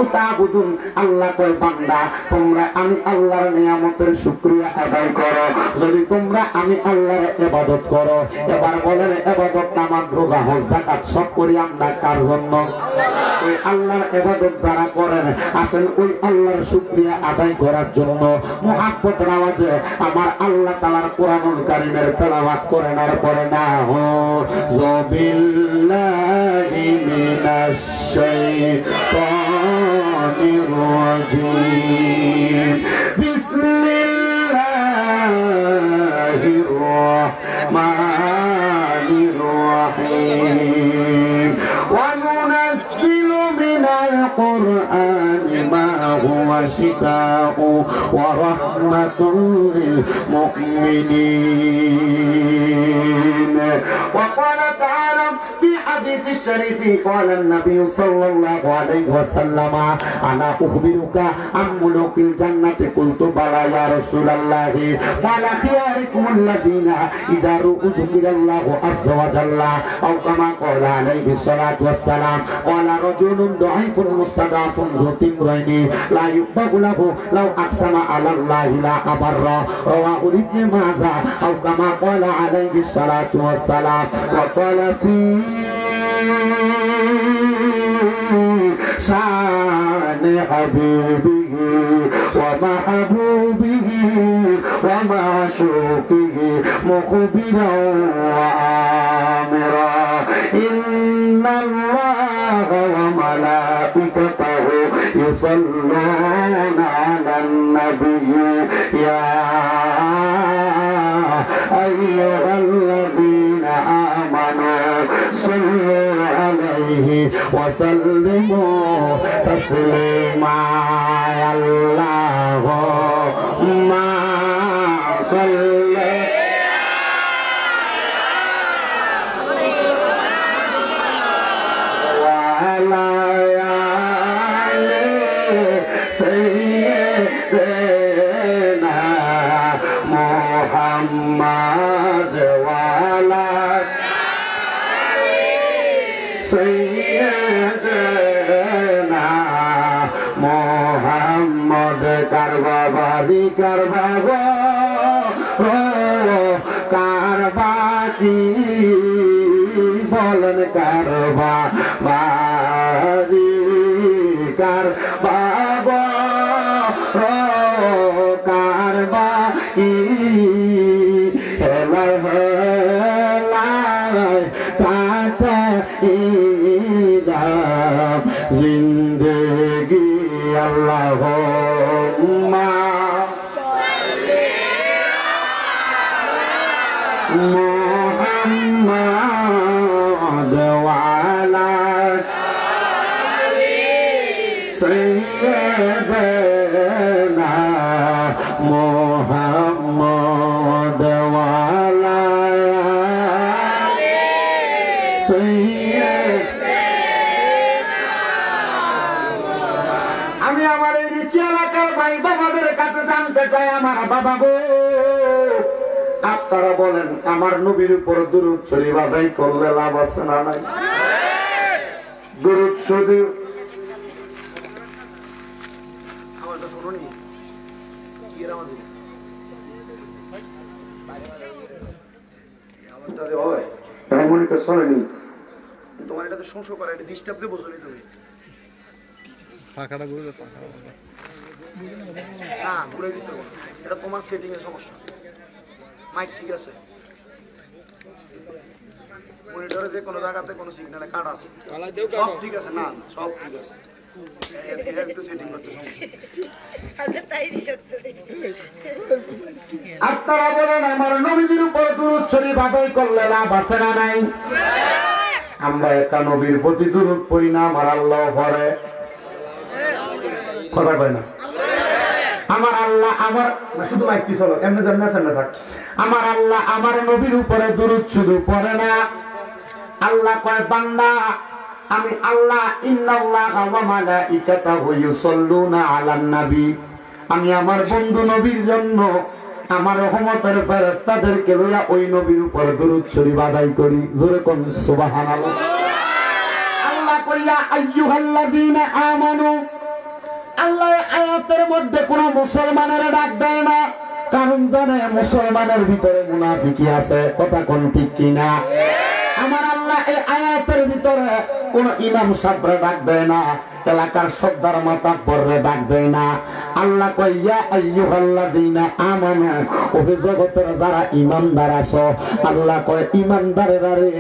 উতাবুদুন আল্লাহ কয় বান্দা তোমরা আমি আল্লাহর নিয়ামতের শুকরিয়া আদায় করো যদি তোমরা আমি আল্লাহর ইবাদত করো এবার বলেন ইবাদত নামাজ রোজা হজ যাকাত সব করি আমরা কার জন্য ওই আল্লাহর ইবাদত যারা করেন আসেন ওই আল্লাহর শুকরিয়া আদায় করার জন্য মুহাব্বতের আওয়াজে আমার আল্লাহ তাআলার কোরআনুল কারীমের তেলাওয়াত করেন আর পড়ে না বিল্লাহি মিনাশ শাইতানির রাজীম বিসমিল্লাহির রাহমানির রাহিম ওয়া নুনাজ্জিলু মিনাল কুরআনি মা হুয়া শিফাa'u ওয়া রাহমাতুন লিল মুমিনিন ওয়া ক্বালা তাআলা ফি হাদিস الشريف قال النبي صلى الله عليه وسلم انا اخبرك عن ملوك الجنه قلت بلى يا رسول الله قال خياركم الذين اذا ذكر الله عز وجل او كما قال عليه الصلاه والسلام قال رجل ضعيف مستضعف ذو تمرين لا يقبل له لو اقسم على الله لا ابر رواه ابن ماجه او كما قال عليه الصلاه والسلام وقال في شان حبيبه ومحبوبه ومعشوقه مخبرا وآمرا إن الله وملائكته يصلون على النبي يا أيها الذين آمنوا صلوا عليه وسلموا تسليما اللهم صل وعلى آل سيدنا محمد وعلى سيدنا محمد কারবাবারি কারবাবা কারবাকি বলেন কারবাবারি কারবাবা কারবাকি হেলাই হেলাই কাটা জিন্দগি আল্লাহুম্মা মুহাম্মাদ ওয়া আলা সাইয়্যিদানা মুহাম্মাদ ওয়া আলা আমি আমার এই নিচে এলাকার ভাই বাবাদের কাছে জানতে চাই আমার বাবা গো আপনারা বলেন আমার নবীর উপর দুরূদ শরীফ আদায় করলে লাভ আছে না নাই দুরূদ শরীফ আমারটা শুনুনি কি এর আমাদের আমারটা দে হয় এমন একটা শুনুনি তোমার এটাতে সংশয় করে এটা ডিস্টার্ব দে বুঝলি তুমি ফাঁকাটা ঘুরে দাও না ঘুরে দিতে হবে এটা তোমার সেটিং এর সমস্যা মাইক ঠিক আছে মনিটরে যে কোনো জায়গাতে কোনো সিগন্যালে কাট আছে সব ঠিক আছে না সব ঠিক আছে একটু সেটিং করতে সমস্যা আপনারা বলেন আমার নবীর উপর দুরূদ শরীফ আদায় করলে লাভ আছে না নাই আমরা একটা নবীর প্রতি দুরূদ পড়ি না আমার আল্লাহ পড়ে কথা কয় না আমার আল্লাহ আমার শুধু মাইক কি চলো এমনি জান্না সামনে থাক আমার আল্লাহ আমার নবীর উপরে দুরূদ শুধু পড়ে না আল্লাহ কয় বান্দা আমি আল্লাহ ইন্নাল্লাহা ওয়া মালাইকাতাহু ইউসাল্লুনা আলান নবী আমি আমার বন্ধু নবীর জন্য আমার রহমতের ফেরেশতাদেরকে লইয়া ওই নবীর উপর দুরূদ শরীফ আদায় করি জোরে কোন সুবহানাল্লাহ আল্লাহ কইয়া আইয়ুহাল্লাযীনা আমানু আয়াতের মধ্যে কোন মুসলমানের ডাক দেয় না, কারণ জানে মুসলমানের ভিতরে মুনাফিকি আছে। কথা কোন ঠিক কিনা? আমার আল্লাহ এই আয়াতের ভিতরে কোন ইমাম সাহেবরে ডাক দেয় না, এলাকার সর্দার মাতাব্বররে ডাক দেয় না। আল্লাহ কয় ইয়া আইয়ুহাল্লাযীনা আমানু, ওহে জগতের যারা ঈমানদার আছো, আল্লাহ কয় ঈমানদারেরা রে,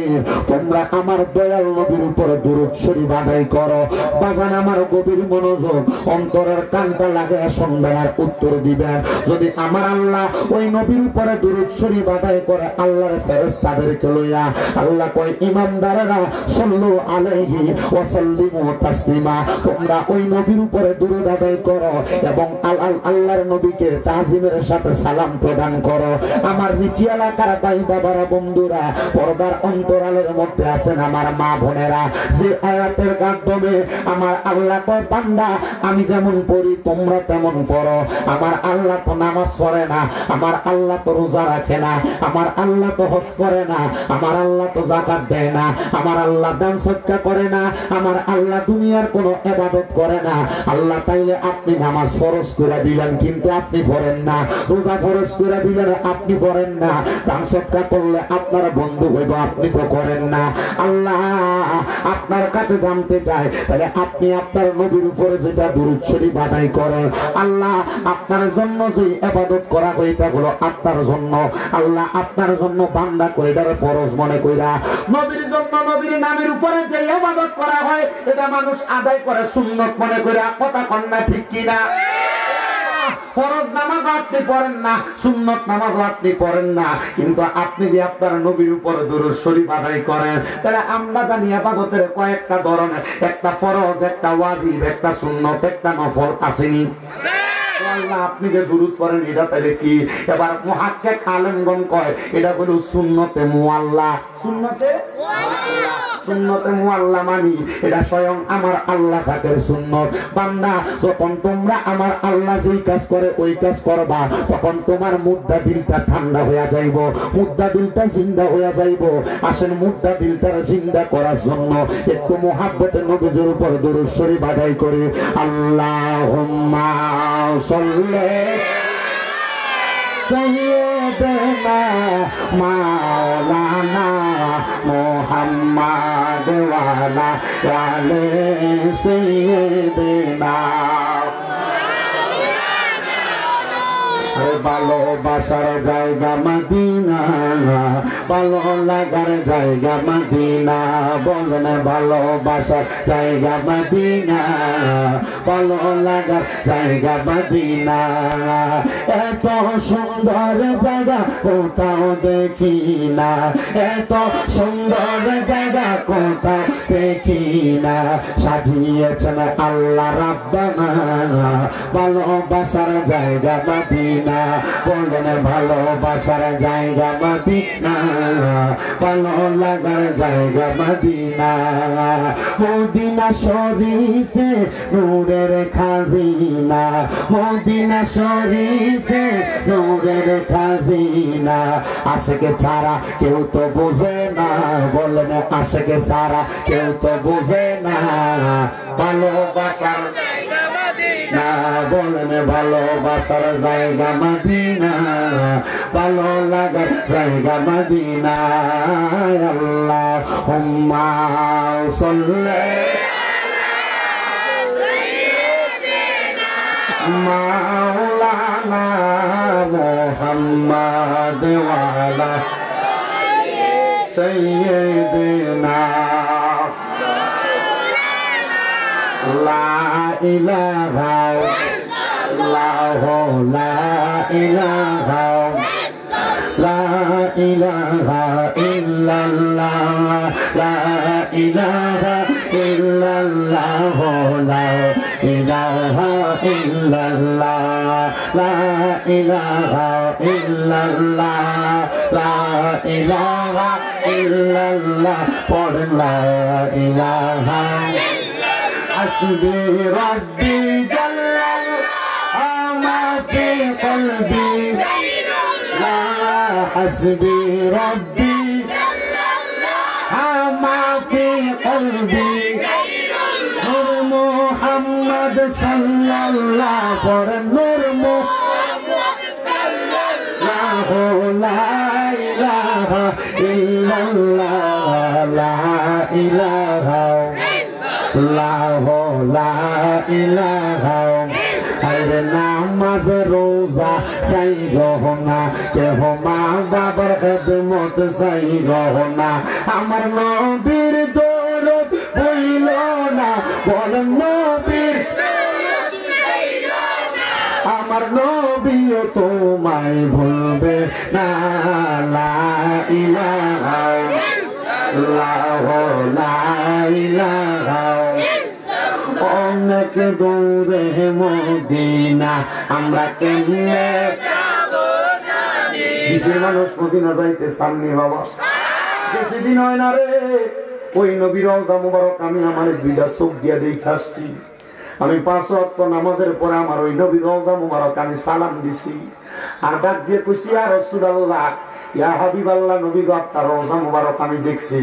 তোমরা আমার দয়াল নবীর উপর দুরূদ শরীফ আদায় করো। বাজান আমার গভীর মনোযোগ, অন্তরের কানটা লাগায় শুনবেন আর উত্তর দিবেন। যদি আমার আল্লাহ ওই নবীর উপরে দুরূদ শরীফ আদায় করে আল্লাহর ফেরেশতাদেরকে লইয়া, আল্লাহ কয় ঈমানদারেরা সাল্লু আলাইহি ওয়া সাল্লিমু তাসলিমা, তোমরা ওই নবীর উপরে দুরূদ আদায় করো এবং আল্লাহর নবীকে তাজিমের সাথে সালাম প্রদান করো। আমার নিচি এলাকার ভাই বাবারা, বন্ধুরা, পর্দার অন্তরালের মধ্যে আছেন আমার মা বোনেরা, যে আয়াতের মাধ্যমে আমার আল্লাহ কয় বান্দা আমি যেমন পড়ি তোমরা তেমন পড়ো। আমার আল্লাহ তো নামাজ পড়ে না, আমার আল্লাহ তো রোজা রাখে না, আমার আল্লাহ তো হজ করে না, আমার আল্লাহ তো যাকাত দেয় না, আমার আল্লাহ দান সদকা করে না, আমার আল্লাহ দুনিয়ার কোনো ইবাদত করে না। আল্লাহ তাইলে আপনি নামাজ ফরজ করে দিলেন কিন্তু আপনি পড়েন না, রোজা ফরজ করে দিলেন আপনি পড়েন না, দান সদকা করলে আপনার বন্ধু হইব আপনি তো করেন না। আল্লাহ আপনার কাছে জানতে চায়, তাহলে আপনি আপনার নবীর উপরে যেটা দুরূদ শরীফ আদায় করেন, আল্লাহ আপনার জন্য যে ইবাদত করা হয় এটা হলো আপনার জন্য, আল্লাহ আপনার জন্য বান্দা করে এটারে ফরজ মনে কইরা, নবীর জন্য নবীর নামের উপরে যে ইবাদত করা হয় এটা মানুষ আদায় করে সুন্নত মনে কইরা। কথা কন না ঠিক কিনা? ফরজ নামাজ আপনি পড়েন না, সুন্নত নামাজ আপনি পড়েন না, কিন্তু আপনি যে আপনার নবীর উপর দুরূদ শরীফ আদায় করেন, তাহলে আমরা জানি ইবাদতের কয়েকটা ধরনের, একটা ফরজ, একটা ওয়াজিব, একটা সুন্নত, একটা নফল আসেনি? আল্লাহ আপনি যে দুরূদ পড়েন এটা তাহলে কি? এবার মুহাক্কিক আলেমগণ কয় এটা হলো সুন্নতে মুআল্লা। সুন্নতে মুআল্লা, সুন্নতে মুআল্লা মানে এটা স্বয়ং আমার আল্লাহ পাকের সুন্নত। বান্দা যখন তোমরা আমার আল্লাহ যেই কাজ করে ওই কাজ করবা, তখন তোমার মুদ্দা দিলটা ঠান্ডা হয়ে যাইব, মুদ্দা দিলটা জিন্দা হয়ে যাইব। আসেন মুদ্দা দিলটা জিন্দা করার জন্য একটু মুহাব্বতে নবীর উপর দুরূদ শরীফ আদায় করি। আল্লাহুম্মা সাল্লি সাইয়্যিদানা মাওলানা মুহাম্মাদ ওয়া আলা আলি সাইয়্যিদিনা। ভালোবাসার জায়গা মদিনা, ভালো লাগার জায়গা মদিনা, বলেন ভালোবাসার জায়গা মদিনা, ভালো লাগার জায়গা মদিনা। এত সুন্দর জায়গা কোথাও দেখি না, এত সুন্দর জায়গা কোথাও দেখি না, সাজিয়েছেন আল্লাহ রাব্বানা ভালোবাসার জায়গা মদিনা, বলেন ভালোবাসার জায়গা মদিনা, ভালো লাগার জায়গা মদিনা। মদিনা শরীফে নূরের খাজিনা, মদিনা শরীফে নূরের খাজিনা, আশিকে ছাড়া কেউ তো বোঝে না, বলেন আশিকে ছাড়া কেউ তো বোঝে না, ভালোবাসার জায়গা মদিনা, বলেন ভালোবাসার জায়গা মদিনা, ভালো লাগার জায়গা মদিনা। আল্লাহুম্মা সাল্লি মাওলানা মুহাম্মাদ ওয়া আলা সাইয়্যিদিনা। লা ইলাহা ইল্লাল্লাহু, লা ইলাহা, লা ইলাহা ইল্লাল্লাহ, লা ইলাহা ইল্লাল্লাহ, লা ইলাহা ইল্লাল্লাহ, লা ইলাহা ইল্লাল্লাহ, লা ইলাহা ইল্লাল্লাহ, পড়েন লা ইলাহা হাসবি রাব্বি জাল্লাল্লাহু মা ফি কলবি, লা হাসবি রাব্বি জাল্লাল্লাহু মা ফি কলবি, নূর মুহাম্মদ সাল্লাল্লাহু পড়েন নূর মুহাম্মদ সাল্লাল্লাহু লা ইলাহা ইল্লাল্লাহ লা ইলাহা ইল্লাল্লাহু লা ইলাহা আরে নামাজ রোজা চাই রহনা কেহ মা বাবার খেদমত চাই রহনা আমার নবীর দৌলত হইল না বলেন নবীর আমার নবীও তোমায় ভুলবে না লা ইলাহা ইল্লাল্লাহু লা ইলাহা অনেক দূরে মদিনা আমরা কেমনে যাবো জানি বিশেষ মানুষ মদিনা যাইতে সামনে বাবা বেশি দিন হয় না রে ওই নবীর রওজা মুবারক আমি আমার দুইটা চোখ দিয়া দেখে আসছি আমি 5 ওয়াক্ত নামাজের পরে আমার ওই নবীর রওজা মুবারক আমি সালাম দিছি আর ডাক দিয়ে কইছি ইয়া রাসূলুল্লাহ ইয়া হাবিবাল্লাহ নবী গো আপনার রওজা মুবারক আমি দেখছি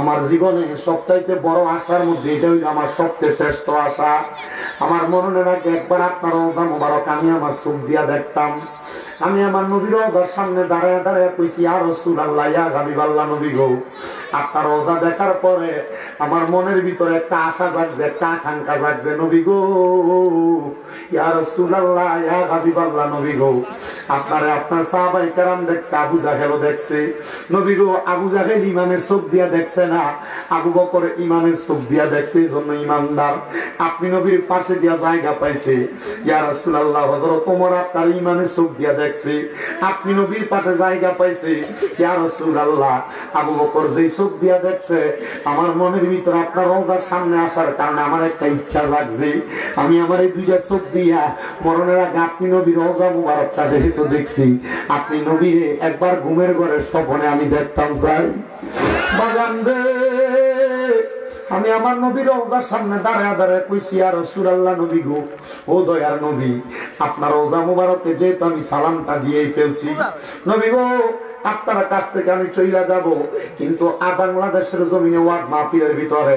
আমার জীবনে সবচাইতে বড় আশার মধ্যে এটা হইল আমার সবচেয়ে শ্রেষ্ঠ আশা আমার মনে রাখে একবার আপনার রওজা মুবারক আমি আমার চোখ দিয়া দেখতাম আমি আমার নবীর রওজার সামনে দাঁড়ায় দাঁড়ায় কইছি ইয়া রাসূলুল্লাহ ইয়া হাবিবাল্লাহ নবী গো আপনার রওজা দেখার পরে আমার মনের ভিতরে একটা আশা জাগছে একটা আকাঙ্ক্ষা জাগছে নবী গো ইয়া রাসূলুল্লাহ ইয়া হাবিবাল্লাহ নবী গো আপনারে আপনার সাহাবায়ে কেরাম দেখছে আবু জাহেলও দেখছে নবী গো আবু জাহেল ইমানের চোখ দিয়া দেখছে না আবু বকর ইমানের চোখ দিয়া দেখছে এইজন্য ইমানদার আপনি নবীর পাশে দিয়া জায়গা পাইছে ইয়া রাসূলুল্লাহ হযরত ওমর আপনার ইমানের চোখ দিয়া দেখছে আপনি নবীর পাশে জায়গা পাইছে ইয়া রাসূলুল্লাহ আবু বকর যেই চোখ দিয়া দেখছে আমার মনের ভিতরে আপনার রওজার সামনে আসার কারণে আমার একটা ইচ্ছা জাগছে আমি আমার এই দুইটা চোখ দিয়া মরণের আগে আপনি নবীর রওজা মুবারকটা দেখে তো দেখছি আপনি নবীরে একবার ঘুমের ঘরে স্বপ্নে আমি দেখতাম চাই বাগান রে আমি আমার নবীর রওজার সামনে দাঁড়ায় দাঁড়ায় কইছি ইয়া রাসূলুল্লাহ নবী গো ও দয়ার নবী আপনার রওজা মুবারকে যেহেতু আমি সালামটা দিয়েই ফেলছি নবী গো আপনার কাছ থেকে আমি চইলা যাব কিন্তু বাংলাদেশের জমিনে ওয়াজ মাহফিলের ভিতরে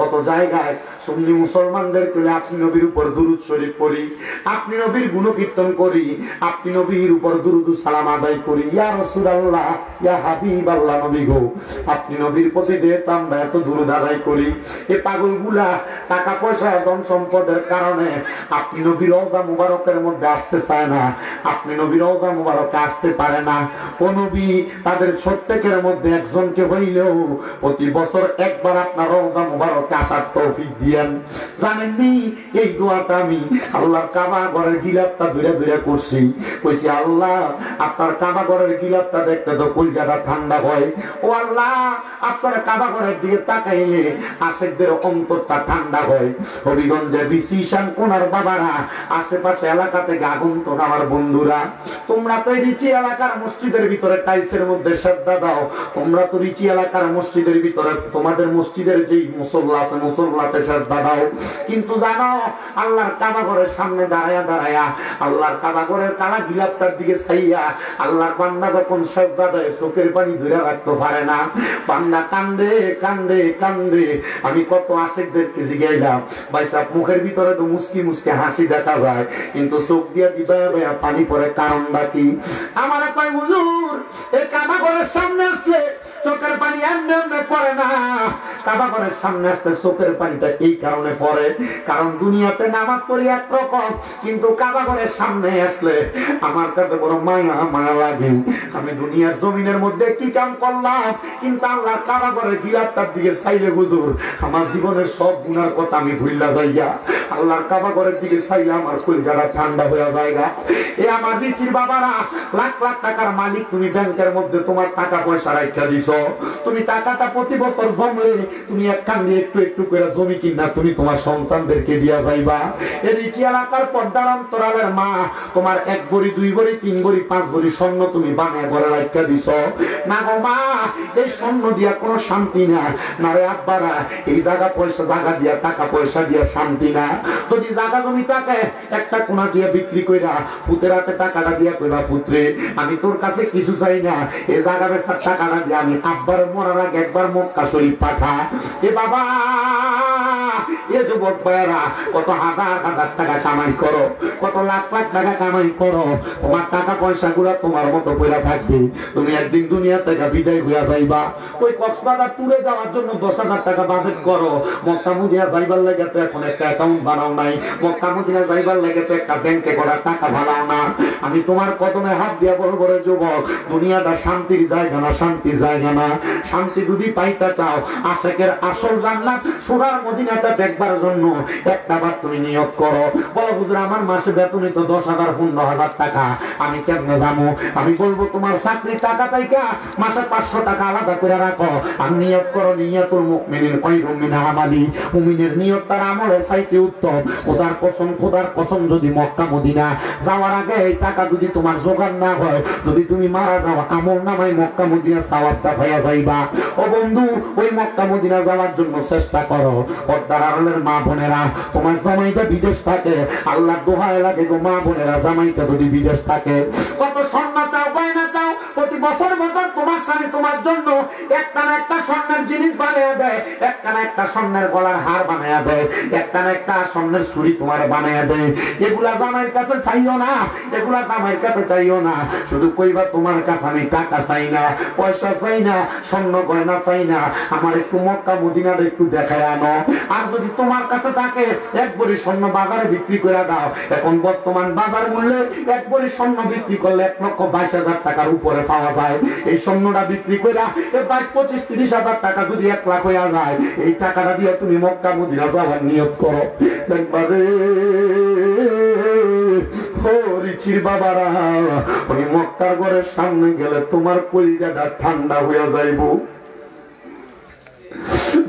কত জায়গায় সুন্নি মুসলমানদের কইলে আপনি নবীর উপর দুরূদ শরীফ পড়ি আপনি নবীর গুণকীর্তন করি আপনি নবীর উপর দুরূদ সালাম আদায় করি ইয়া রাসূলুল্লাহ ইয়া হাবিবাল্লাহ নবী গো আপনি নবীর প্রতি যেহেতু আমরা এত দুরূদ আদায় করি এই পাগলগুলা টাকা পয়সা ধন সম্পদের কারণে আপনি নবীর রওজা মুবারকের মধ্যে আসতে চায় না আপনি নবীর রওজা মুবারকে আসতে পারে না ও নবী তাদের প্রত্যেকের মধ্যে একজনকে হইলেও প্রতি বছর একবার আপনার রওজা মুবারকে আসার তৌফিক দিয়েন জানেননি এই দোয়াটা আমি আল্লাহর কাবা ঘরের গিলাফটা ধরে ধরে করছি কইছি আল্লাহ আপনার কাবা ঘরের গিলাফটা দেখতে তো কলজাটা ঠান্ডা হয় ও আল্লাহ আপনার কাবা ঘরের দিকে তাকাইলে আশেকদের অন্তরটা ঠান্ডা হয় হবিগঞ্জের রিচিশান কোনার বাবারা আশেপাশে এলাকা থেকে আগন্তুক আমার বন্ধুরা তোমরা তো রিচি এলাকার মসজিদের ভিতরে টাইলসের মধ্যে শ্রদ্ধা দাও তোমরা তো রিচি এলাকার মসজিদের ভিতরে তোমাদের মসজিদের যেই মুসল্লা আছে মুসল্লাতে শ্রদ্ধা দাও কিন্তু জানো আল্লাহর কাবা ঘরের সামনে দাঁড়ায়া দাঁড়ায়া আল্লাহর কাবা ঘরের কালা গিলাফটার দিকে চাইয়া আল্লাহর বান্দা যখন শ্রদ্ধা দেয় চোখের পানি ধরে রাখতে পারে না বান্দা কান্দে কান্দে কান্দে আমি কত আশেকদেরকে জিগাইলাম ভাই সাহেব মুখের ভিতরে তো মুস্কি মুস্কি হাসি দেখা যায় কিন্তু চোখ দিয়া দিবা পানি পড়ে কারণটা কি আমার কয় হুজুর এই কাবা ঘরের সামনে আসলে চোখের পানি এমনি এমনি পড়ে না কাবা ঘরের সামনে আসলে চোখের পানিটা এই কারণে পড়ে কারণ দুনিয়াতে নামাজ পড়ি একরকম কিন্তু কাবা ঘরের সামনে আসলে আমার কাছে বড় মায়া মায়া লাগে আমি দুনিয়ার জমিনের মধ্যে কি কাম করলাম কিন্তু আল্লাহ কাবা ঘরের গিলাফটার দিকে চাইলে হুজুর আমার জীবনের সব গুনার কথা আমি ভুললা যাইয়া আল্লাহর কাবা ঘরের দিকে চাইলে আমার কলিজাটা ঠান্ডা হয়ে যায়গা এ আমার রিচির বাবারা লাখ লাখ টাকার মালিক তুমি ব্যাংকের মধ্যে তোমার টাকা পয়সা রাখা দিছো তুমি টাকাটা প্রতি বছর জমলে তুমি একখান দিয়ে একটু একটু করে জমি কিনা তুমি তোমার সন্তানদেরকে দিয়া যাইবা এই রিচি এলাকার পর্দার অন্তরালের মা তোমার 1 ভরি 2 ভরি 3 ভরি 5 ভরি স্বর্ণ তুমি বানায় ঘরে রাখা দিছো না গো মা এই স্বর্ণ দিয়া কোনো শান্তি না না রে আব্বারা এই জায়গা পয়সা জায়গা দিয়া টাকা পয়সা দিয়া শান্তি না যদি জায়গা জমি থাকে একটা কোনা দিয়া বিক্রি কইরা ফুতের হাতে টাকাটা দিয়া কইবা ফুতরে আমি তোর কাছে কিছু চাই চাই না, এই জায়গা বেচার টাকাটা দিয়ে আমি আব্বার মরার আগে একবার মক্কা শরীফ পাঠা। এ বাবা, এ যুবক ভাইয়েরা, কত হাজার হাজার টাকা কামাই করো, কত লাখ লাখ টাকা কামাই করো, তোমার টাকা পয়সা গুলা তোমার মতো পয়লা থাকবে, তুমি একদিন দুনিয়া থেকে বিদায় হইয়া যাইবা। ওই কক্সবাজার ট্যুরে যাওয়ার জন্য 10,000 টাকা বাজেট করো, মক্কা মদিনা যাইবার লাগে তো এখন একটা অ্যাকাউন্ট বানাও নাই, মক্কা মদিনা যাইবার লাগে তো একটা ব্যাংকে করা টাকা ভালাও না। আমি তোমার কদমে হাত দিয়া বলবো রে যুবক, দুনিয়াটা শান্তির জায়গা না, শান্তির জায়গা না। শান্তি যদি পাইতে চাও, আশেকের আসল জান্নাত সোনার মদিনাটা দেখবার জন্য একটা বার তুমি নিয়ত করো। বলো হুজুর আমার মাসে বেতনই তো 10,000 15,000 টাকা, আমি কেমনে যাবো? আমি বলবো তোমার চাকরির টাকা তাইকা মাসে 500 টাকা আলাদা করে রাখো, আর নিয়ত করো নিয়তুল মুমিনিন খায়রুম মিন আমালি, মুমিনের নিয়ত তার আমলের চাইতে উত্তম। খোদার কসম যদি মক্কা মদিনা যাওয়ার আগে এই টাকা যদি তোমার জোগাড় না হয়, যদি তুমি মারা যাও, আমল নামায় মক্কা মদিনা সওয়াবটা হইয়া যাইবা। ও বন্ধু, ওই মক্কা মদিনা যাওয়ার জন্য চেষ্টা করো। পর্দার আড়ালের মা বোনেরা, তোমার জামাইটা বিদেশ থাকে, আল্লাহর দোহাই লাগে গো মা বোনেরা, জামাইটা যদি বিদেশ থাকে, কত স্বর্ণ চাও গয়না চাও, প্রতি বছর বছর তোমার স্বামী তোমার জন্য একটা না একটা স্বর্ণের জিনিস বানিয়ে দেয়, একটা না একটা স্বর্ণের গলার হার বানিয়ে দেয়, একটা না একটা স্বর্ণের ছুরি তোমার বানিয়ে দেয়। এগুলা জামাইয়ের কাছে চাইও না, এগুলা জামাইয়ের কাছে চাইও না। শুধু কইবা তোমার কাছে আমি টাকা চাই না, পয়সা চাই না, স্বর্ণ গয়না চাই না, আমার একটু মক্কা মদিনাটা একটু দেখায় আনো। আর যদি তোমার কাছে থাকে, এক ভরি স্বর্ণ বাজারে বিক্রি করে দাও। এখন বর্তমান বাজার মূল্যে এক ভরি স্বর্ণ বিক্রি করলে 1,22,000 টাকার উপরে পাওয়া যায়। এই স্বর্ণটা বিক্রি করে 22, 25, 30,000 টাকা যদি 1 লাখ হইয়া যায়, এই টাকাটা দিয়ে তুমি মক্কা মদিনা যাওয়ার নিয়ত করো। দেখবারে রিচির বাবারা, ওই মক্কার ঘরের সামনে গেলে তোমার কলিজাটা ঠান্ডা হইয়া যাইব।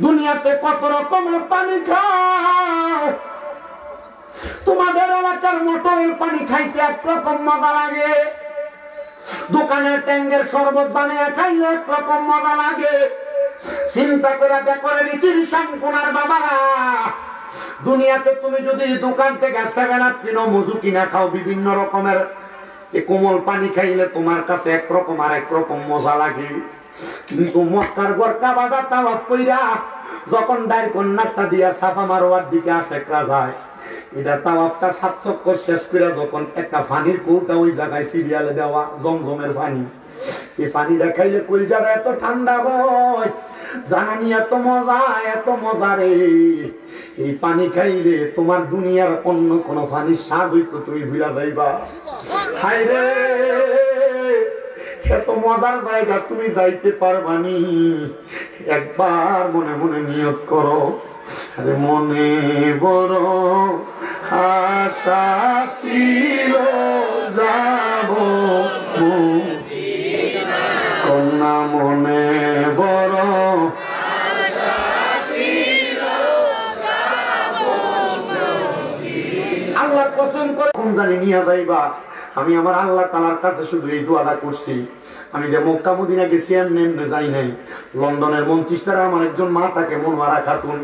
দুনিয়াতে কত রকমের পানি খাও, তোমাদের এলাকার মোটরের পানি খাইতে একরকম মজা লাগে, দোকানের ট্যাঙ্গের শরবত বানিয়ে খাইলে একরকম মজা লাগে। চিন্তা করে দেখো রিচির শামকুনার বাবারা, দুনিয়াতে তুমি যদি দোকান থেকে 7 আপ কিনো, মজু কিনা খাও, বিভিন্ন রকমের কোমল পানি খাইলে তোমার কাছে একরকম আর একরকম মজা লাগে। কিন্তু মক্কার ঘর কাবাটা তাওয়াফ কইরা যখন ডাইর কন্যাটা দিয়া সাফা মারোয়ার দিকে আশেকরা যায়, এটা তাওয়াফটা 7 চক্কর শেষ করে যখন একটা পানির কৌটা ওই জায়গায় সিরিয়ালে দেওয়া জমজমের পানি, এই পানিটা খাইলে কলিজাটা এত ঠান্ডা হয়, জানানি এত মজা রে। এই পানি খাইলে তোমার দুনিয়ার অন্য কোন পানির স্বাদ হইতো তুমি ভুলা যাইবা। হায় রে, এত মজার জায়গা তুমি যাইতে পারবানি। একবার মনে মনে নিয়ত করো, আরে মনে বড় আশা ছিল যাব কন্যা, মনে বড় আল্লাহর কসম করে কোন জানি নিয়ে যাইবা। আমি আমার আল্লাহ তাআলার কাছে শুধু এই দোয়াটা করছি। আমি যে মক্কা মদিনা গেছি এমনি যাই নাই, লন্ডনের মঞ্চিস্টারে আমার একজন মা থাকে মনোয়ারা খাতুন,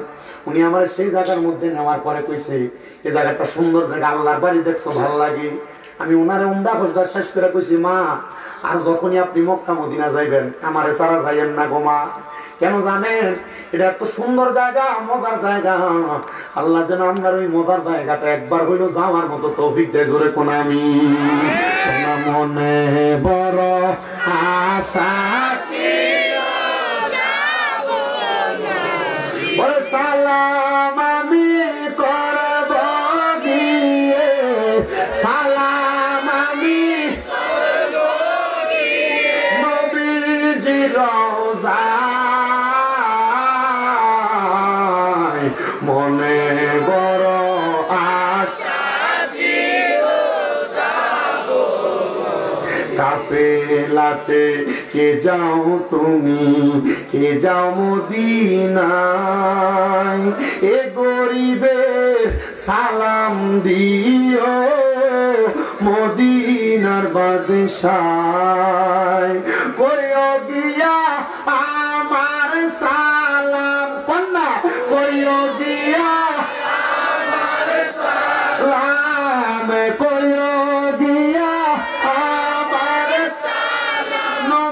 উনি আমার সেই জায়গার মধ্যে নেওয়ার পরে কইছে এই জায়গাটা সুন্দর জায়গা, আল্লাহর বাড়ি দেখছো ভালো লাগে। আমি ওনারে উমরা খোঁজটা শেষ করে কইছি, মা আর যখনই আপনি মক্কা মদিনা যাইবেন আমারে সারা যাইয়েন না গো মা। কেন জানেন? এটা এত সুন্দর জায়গা, মজার জায়গা, আল্লাহ যেন আপনার ওই মজার জায়গাটা একবার হইলো যাওয়ার মতো তৌফিক দেয়। জোরে কোন আমি মনে বড় আশা ছিল যাব বলে সালাম আমি করব গিয়ে, সালাম আমি করব গিয়ে নবীজির রওজায়, মনে বড় আশা ছিল যাব। কাফেলাতে কে যাও তুমি, কে যাও মদিনায়, এ গরিবের সালাম দিও মদিনার বাদশায়, কইও গিয়া আমার সালাম, কন্যা কইও গিয়া আমার সালাম, কইও গিয়া আমার সালাম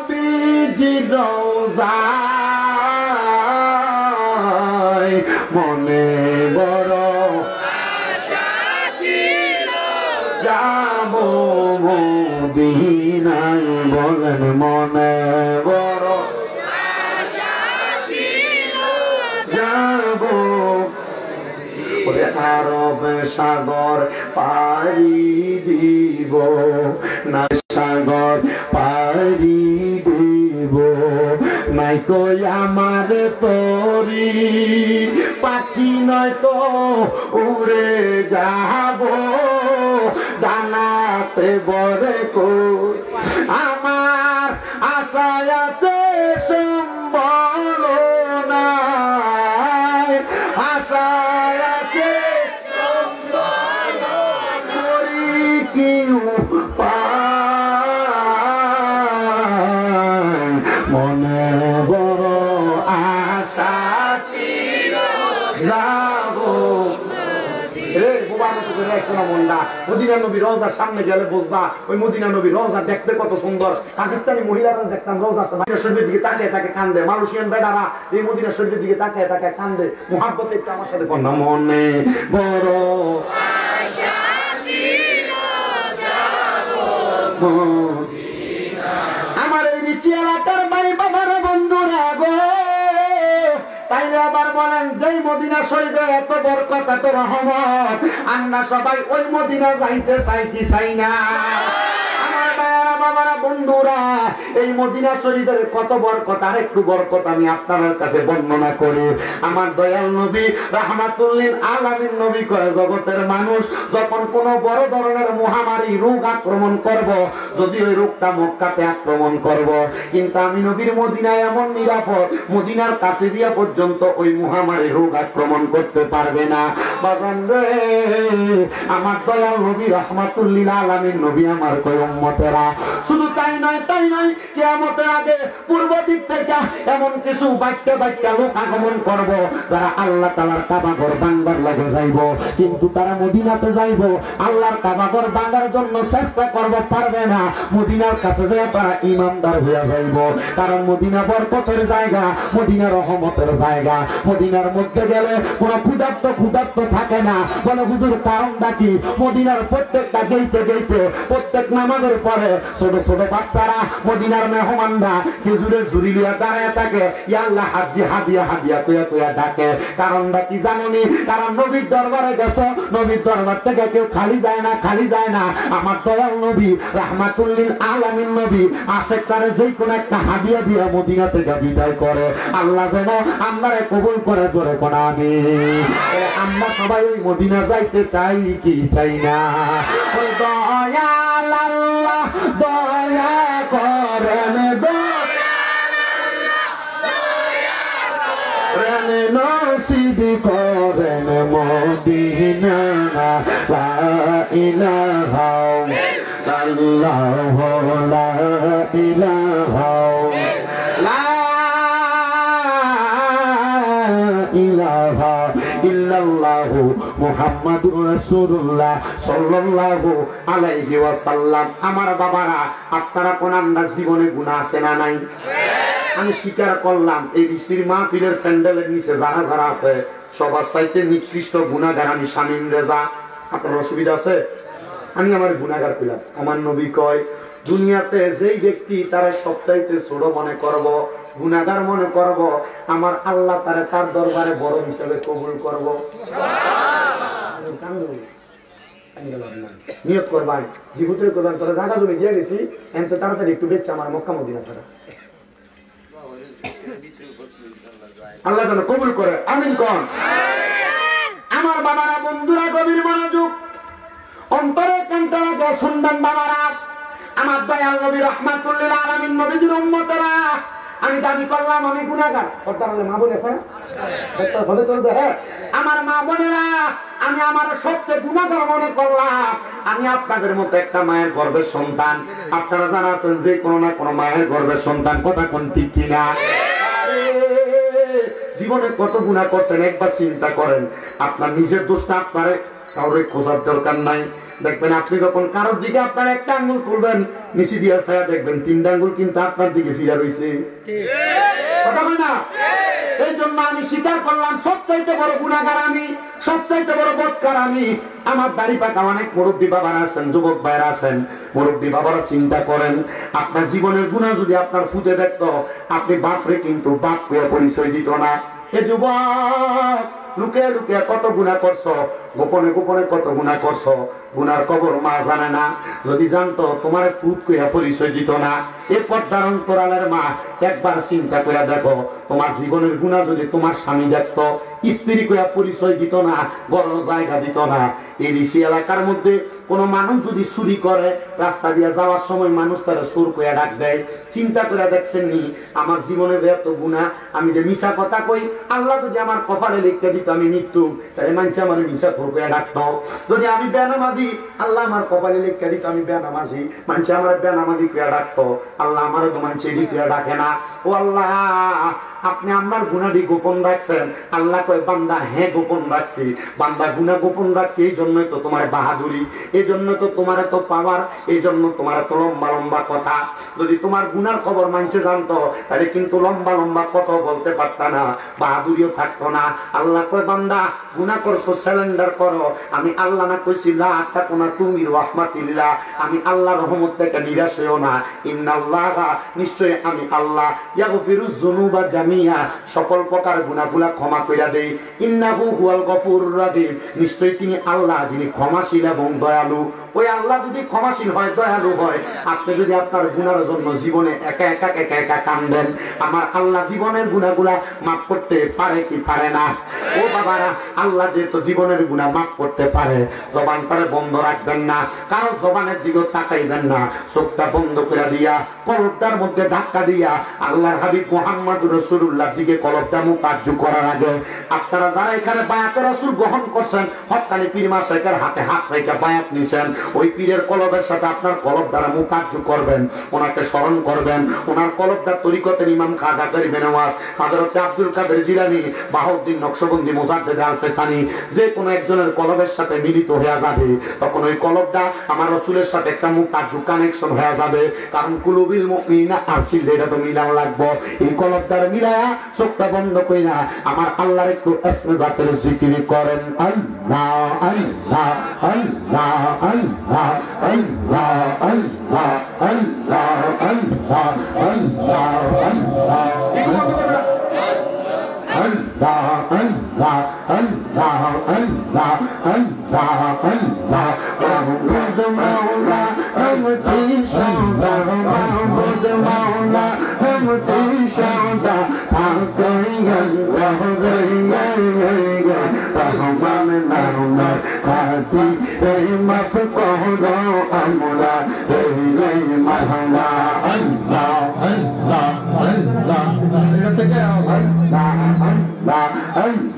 যাব মদিনায় বলেন মনে বড় যাব আরব সাগর পাড়ি দিব না সাগর পাড়ি দিব নাই কই আমার তরি পাখি নয় তো উড়ে যাব ডানাতে বরে কই আমার আশায় আছে সম্বল নাই আশায় আছে সম্বল করি কেউ পায় মনে বড় আশা ছিল যাব মদিনা নবীর রওজার সামনে গেলে বুঝবা ওই মদিনা নবীর রওজা দেখতে কত সুন্দর। পাকিস্তানি মহিলারা দেখতাম রওজা শরীফের দিকে তাকিয়ে তাকে কান্দে, মালয়েশিয়ান বেটারা এই মদিনা শরীফের দিকে তাকিয়ে তাকে কান্দে। মুহাব্বতে একটু আমার সাথে কন্যা মনে বড় আশা ছিল যাব আমার এই নিচে এলাকার ভাই বাবার বন্ধুরা গো, তাইলে আবার বলেন যেই মদিনা শরীফে এত বরকত এত রহমত আমরা সবাই ওই মদিনা যাইতে চাই কি চাই না? আমার বাবারা বাবারা বন্ধুরা এই মদিনা শরীফের কত বরকত, আর একটু বরকত আমি আপনাদের কাছে বর্ণনা করি। আমার দয়াল নবী রাহমাতুল্লিল আলামিন নবী কয় জগতের মানুষ যখন কোন বড় ধরনের মহামারী রোগ আক্রমণ করব, যদি ওই রোগটা মক্কাতে আক্রমণ করব, কিন্তু আমি নবীর মদিনায় এমন নিরাপদ মদিনার কাছে দিয়া পর্যন্ত ওই মহামারী রোগ আক্রমণ করতে পারবে না। বাজান রে আমার দয়াল নবী রাহমাতুল্লিল আলামিন নবী আমার কয় উম্মতেরা শুধু তাই নয় কিয়ামতের আগে পূর্ব দিক থেকে এমন কিছু বাইটে লোক আগমন করব যারা আল্লাহ তাআলার কাবা ঘর ভাঙবার লাগে যাইব, কিন্তু তারা মদিনাতে যাইব আল্লাহর কাবা ঘর ভাঙার জন্য চেষ্টা করব, পারবে না। মদিনার কাছে যায় তারা ইমানদার হইয়া যাইব, কারণ মদিনা বরকতের জায়গা, মদিনা রহমতের জায়গা। মদিনার মধ্যে গেলে কোনো ক্ষুধার্ত থাকে না। বলে হুজুর কারণটা কি? মদিনার প্রত্যেকটা গেইটে প্রত্যেক নামাজের পরে ছোট ছোট বাচ্চারা মদিনার মেহমানরা খেজুরের ঝুড়ি লিয়া দাঁড়ায় থাকে, ইয়া আল্লাহ হাজি হাদিয়া কইয়া ডাকে। কারণটা কি জানোনি? কারণ নবীর দরবারে গেছো, নবীর দরবার থেকে কেউ খালি যায় না। আমার দয়াল নবী রাহমাতুল্লিল আলামিন নবী আশেকটারে যেই কোন একটা হাদিয়া দিয়া মদিনা থেকে বিদায় করে। আল্লাহ যেন আমরারে কবুল করে, জোরে কোন আমিন। আমরা সবাই ওই মদিনা যাইতে চাই কি চাই না? ওই দয়াল আল্লাহ দয়া করেন, নসিব করেন মদিনা। লা ইলাহা ইল্লাল্লাহ লা ইলাহা ইলাহা ইল্লাল্লাহু মুহাম্মাদুর রাসূলুল্লাহ সাল্লাল্লাহু আলাইহি ওয়াসাল্লাম। আমার বাবারা আপনারা কোন আমরা জীবনে গুনাহ আছে না নাই? আমি স্বীকার করলাম এই বিশ্রী মাহফিলের প্যান্ডেলের নিচে যারা আছে সবার চাইতে নিকৃষ্ট গুনাহগার আমি শামীম রেজা। আপনার অসুবিধা আছে? আমি আমার গুনাহগার কইলাম। আমার নবী কয় দুনিয়াতে যেই ব্যক্তি তারা সবচাইতে ছোট মনে করব, গুনাহগার মনে করব, আমার আল্লাহ তারে তার দরবারে বড় হিসেবে কবুল করব। নিয়ত করবেন, জীবুতে করবেন, তোরা জায়গা জমি দিয়ে গেছি এনতে তাড়াতাড়ি একটু বেচছে আমার মক্কা মদিনা ছাড়া। আল্লাহ যেন কবুল করে, আমিন কোন। আমার বাবারা বন্ধুরা গভীর মনোযোগ অন্তরে কান্তারা তো শুনবেন বাবারা। আমার দয়াল নবী রাহমাতুল্লিল আলামিন নবীর উম্মতেরা, আমি দাবি করলাম আমি গুনাহগার। পর্দারে মা বোন আছে দেখতে হবে তো, আমার মা বোনেরা আমি আমার সবচেয়ে গুনাহগার মনে করলাম। আমি আপনাদের মতো একটা মায়ের গর্ভের সন্তান। আপনারা জানা আছেন যে কোনো না কোনো মায়ের গর্ভের সন্তান, কথা কোন ঠিক কিনা? জীবনে কত গুনাহ করছেন একবার চিন্তা করেন। আপনার নিজের দোষটা আপনারে কাউরে খোঁজার দরকার নাই। দেখবেন আপনি যখন কারোর দিকে আপনার একটা আঙ্গুল তুলবেন, নিচে দিয়ে ছায়া দেখবেন 3টা আঙ্গুল কিন্তু আপনার দিকে ফিরা রয়েছে। কথা বল না? এই জন্য আমি স্বীকার করলাম সবচাইতে বড় গুনাহগার আমি, সবচাইতে বড় বদকার আমি। আমার দাড়ি পাকা অনেক মুরব্বী বাবারা আছেন, যুবক ভাইরা আছেন, মুরব্বী বাবারা চিন্তা করেন, আপনার জীবনের গুনাহ যদি আপনার ফুটে দেখতো, আপনি বাপরে কিন্তু বাপ হয়ে পরিচয় দিত না। এ যুবক, লুকে লুকে কত গুনাহ করছো, গোপনে গোপনে কত গুনাহ করছো, গুনার কবর মা জানে না। যদি জানতো তোমার ফুট কইয়া পরিচয় দিত না। এ পর্দার অন্তরালের মা, একবার চিন্তা করে দেখো, তোমার জীবনের গুনাহ যদি তোমার স্বামী দেখতো, স্ত্রী কইয়া পরিচয় দিত না, বড় জায়গা দিত না। এই ঋষি এলাকার মধ্যে কোনো মানুষ যদি চুরি করে, রাস্তা দিয়ে যাওয়ার সময় মানুষ তারা চোর কইয়া ডাক দেয়। চিন্তা করে দেখছেন নি আমার জীবনের এত গুনাহ, আমি যে মিশা কথা কই, আল্লাহ যদি আমার কপালে লিখতে দিত আমি মৃত্যু, তাহলে মানুষ আমার মিশা খোর কইয়া ডাকতো। যদি আমি বেনামাজি, আল্লাহ আমার কপালে লিখতে দিত আমি বেনামাজি, মানুষ আমার বেনামাজি কইয়া ডাকতো। আল্লাহ আমার তো মানুষ এডি কইয়া ডাকে না। ও আল্লাহ, আপনি আমার গুনাহটি গোপন রাখছেন। আল্লাহ কয় বান্দা, হ্যাঁ গোপন রাখছি। বান্দা গুনাহ গোপন রাখছি, এই জন্যই তো তোমার বাহাদুরি, এই জন্য তো তোমার এত পাওয়ার, এই জন্য তোমার এত লম্বা লম্বা কথা। যদি তোমার গুনার খবর মানছে জানতো, তাহলে কিন্তু লম্বা লম্বা কথা বলতে পারত না, বাহাদুরিও থাকতো না। আল্লাহ কয় বান্দা গুনাহ করছো, স্যালেন্ডার করো। আমি আল্লাহ না কইছি লা তাকুনা তুমি রাহমাতিল্লাহ, আমি আল্লাহর রহমত থেকে নিরাশ হইও না। ইন্নাল্লাহা, নিশ্চয় আমি আল্লাহ, ইয়াগফিরুয যুনুবা জামিয়া, সকল প্রকার গুনাহগুলা ক্ষমা কইরা দেই। ইন্নাহু হুয়াল গফুরুর রহিম, নিশ্চয় তিনি আল্লাহ যিনি ক্ষমাশীল এবং দয়ালু। ওই আল্লাহ যদি ক্ষমাশীল হয়, দয়ালু হয়, আপনি যদি আপনার গুনার জন্য জীবনে একা একা একা একা কান্দেন, আমার আল্লাহ জীবনের গুনাহগুলা মাফ করতে পারে কি পারে না? ও বাবারা, আল্লাহ যেহেতু জীবনের গুনাহ মাফ করতে পারে, জবানটারে বন্ধ রাখবেন না, কারো জবানের দিকে তাকাইবেন না, চোখটা বন্ধ করে দিয়া, কলবটার মধ্যে ধাক্কা দিয়া আল্লাহর হাবিব মুহাম্মদুর রাসূলুল্লাহ দিকে কলবটা মুকাজ্জু করার আগে, আপনারা যারা এখানে বায়াতে রাসূল গ্রহণ করছেন, হক্কানি পীর মাশায়েখের হাতে হাত রেখে বায়াত নিছেন, ওই পীরের কলবের সাথে আপনার কলব দ্বারা মুকাজ্জু করবেন, ওনাকে স্মরণ করবেন। ওনার কলবটা তরিকতের ইমাম খাজা গরিবে নওয়াজ হযরত আব্দুল কাদের জিলানী, বাহাউদ্দিন নকশবন্দি, মুজাদ্দিদ আল ফেসানি, যে কোনো একজনের কলবের সাথে মিলিত হয়ে যাবে, তখন ওই কলবটা আমার রাসূলের সাথে একটা মুকাজ্জু কানেকশন হয়ে যাবে। কারণ কুলুবিল মুমিনিনা আরশিল, এটা তো মিলান লাগবে। এই কলব দ্বারা মিলায়া চোখটা বন্ধ কইরা আমার আল্লাহর একটু ইসমে জাতের জিকির করেন। আল্লাহ আল্লাহ আল্লাহ আল্লাহ আল্লাহ আল্লাহ আল্লাহ আল্লাহ আল্লাহ আল্লাহ Allah, Allah, Allah, Allah, Allah, Allah, Mahmud Maula, Hamdi Shauda, Mahmud Maula, Hamdi Shauda, Taqayan, Rahman, Rahman, Khati, Maf Kohlo, Amula, Mahla, Allah, Allah, Allah, Allah,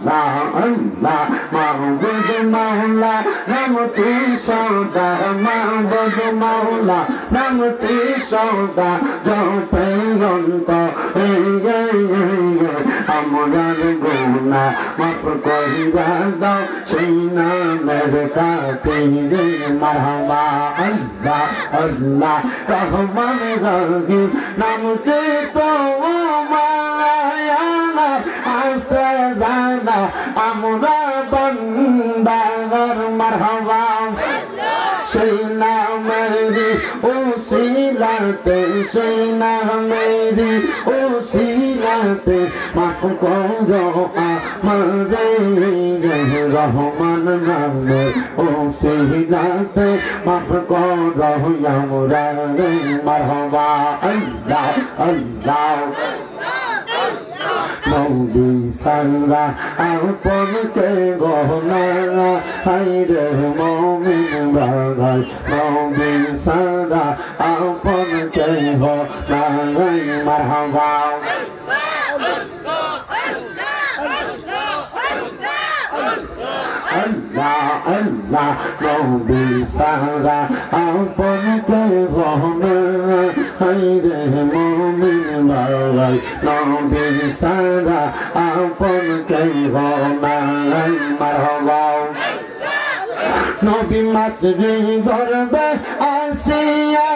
Allah, Allah, Mahmud Maula, Hamdi Shauda, Mahmud Maula, Hamdi Shauda, Jopayanto, Amudar Guna, Maf Kohira Dao, Shina Merkati, Marhaba, Allah, Allah, Rahman Rahim, Namte Malaya, Astazana, Amura Bandar, Marhaba, Shina Meri, Usilate, Shina Meri, Usilate, Mafukoyo, Amare, Rahman Name, Usilate, Mafukoyo, Yamurare, Marhaba, Allah, Allah. Maubi Sara, Alpon ke gona, Haire Momin Bagai, Maubi Sara, Alpon ke gona, Marhaba. Allah, Allah, Maubi Sara, Alpon ke gona, Haire Momin Bagai, Maubi Sara, Alpon ke gona, Marhaba. নবী মাতৃ গর্বে আসিয়া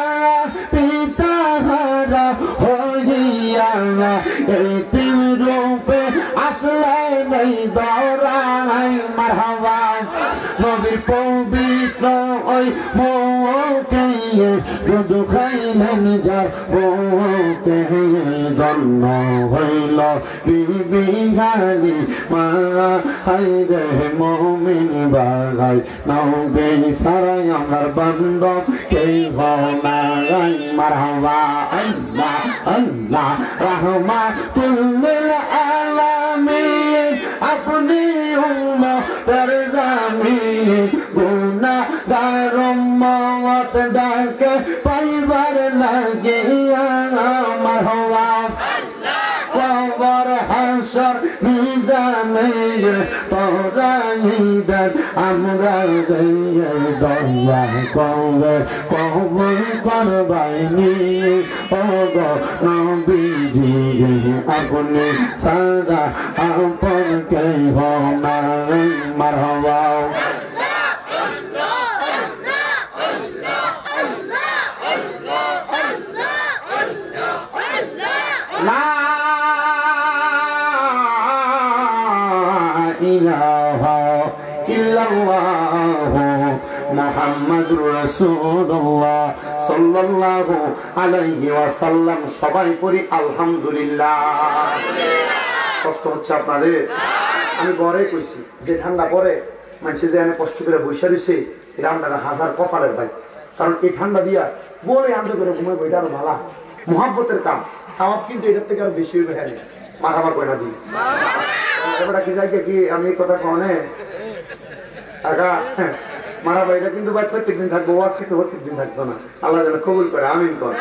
পিতা হারা হইয়া এতিম রূপে আসলে নেই দরাই মারহাবা নবীর পবিত্র ওই মুখে দুধ খাইলেন যার মুখে ধন্য হইল বিবি হালিমা হায়রে মুমিন ভাই নবী সারাই আমার বান্ধব কেই নাই মারহাবা আল্লাহ আল্লাহ রাহমাতুল লিল আলামিন আপনি উম্মতের জামিন গুনাহগার উম্মত ডাকে পাইবার লাগিয়া মারহাবা কবর হাসর মিদানে তোরাইদান আমরা দয়া করে কবর করবাইনি ওগো নবীজি আপনি সারা আপন কে নাই মারহাবা মুহাম্মাদুর রাসূলুল্লাহ সাল্লাল্লাহু আলাইহি ওয়াসাল্লাম সবাই পড়ি আলহামদুলিল্লাহ। কষ্ট হচ্ছে আপনাদের? আমি ঘরে কইছি যে ঠান্ডা পড়ে মানুষ যে আমি কষ্ট করে বসে রয়েছে এটা আপনারা হাজার কপালের ভাই, কারণ এই ঠান্ডা দিয়া বলে আনন্দ করে ঘুমাই বইটা আরো ভালো মহাব্বতের কাম সওয়াব কিন্তু এটার থেকে আরো বেশি হইবে। হ্যাঁ মাখামা কয়না দিই এবার কি যাই কি আমি এই কথা কনে আগা মারা বাড়িটা কিন্তু প্রত্যেক দিন থাকবো, ওয়াজ খেতে প্রত্যেক দিন থাকতো না। আল্লাহ যেন কবুল করে, আমিন কর।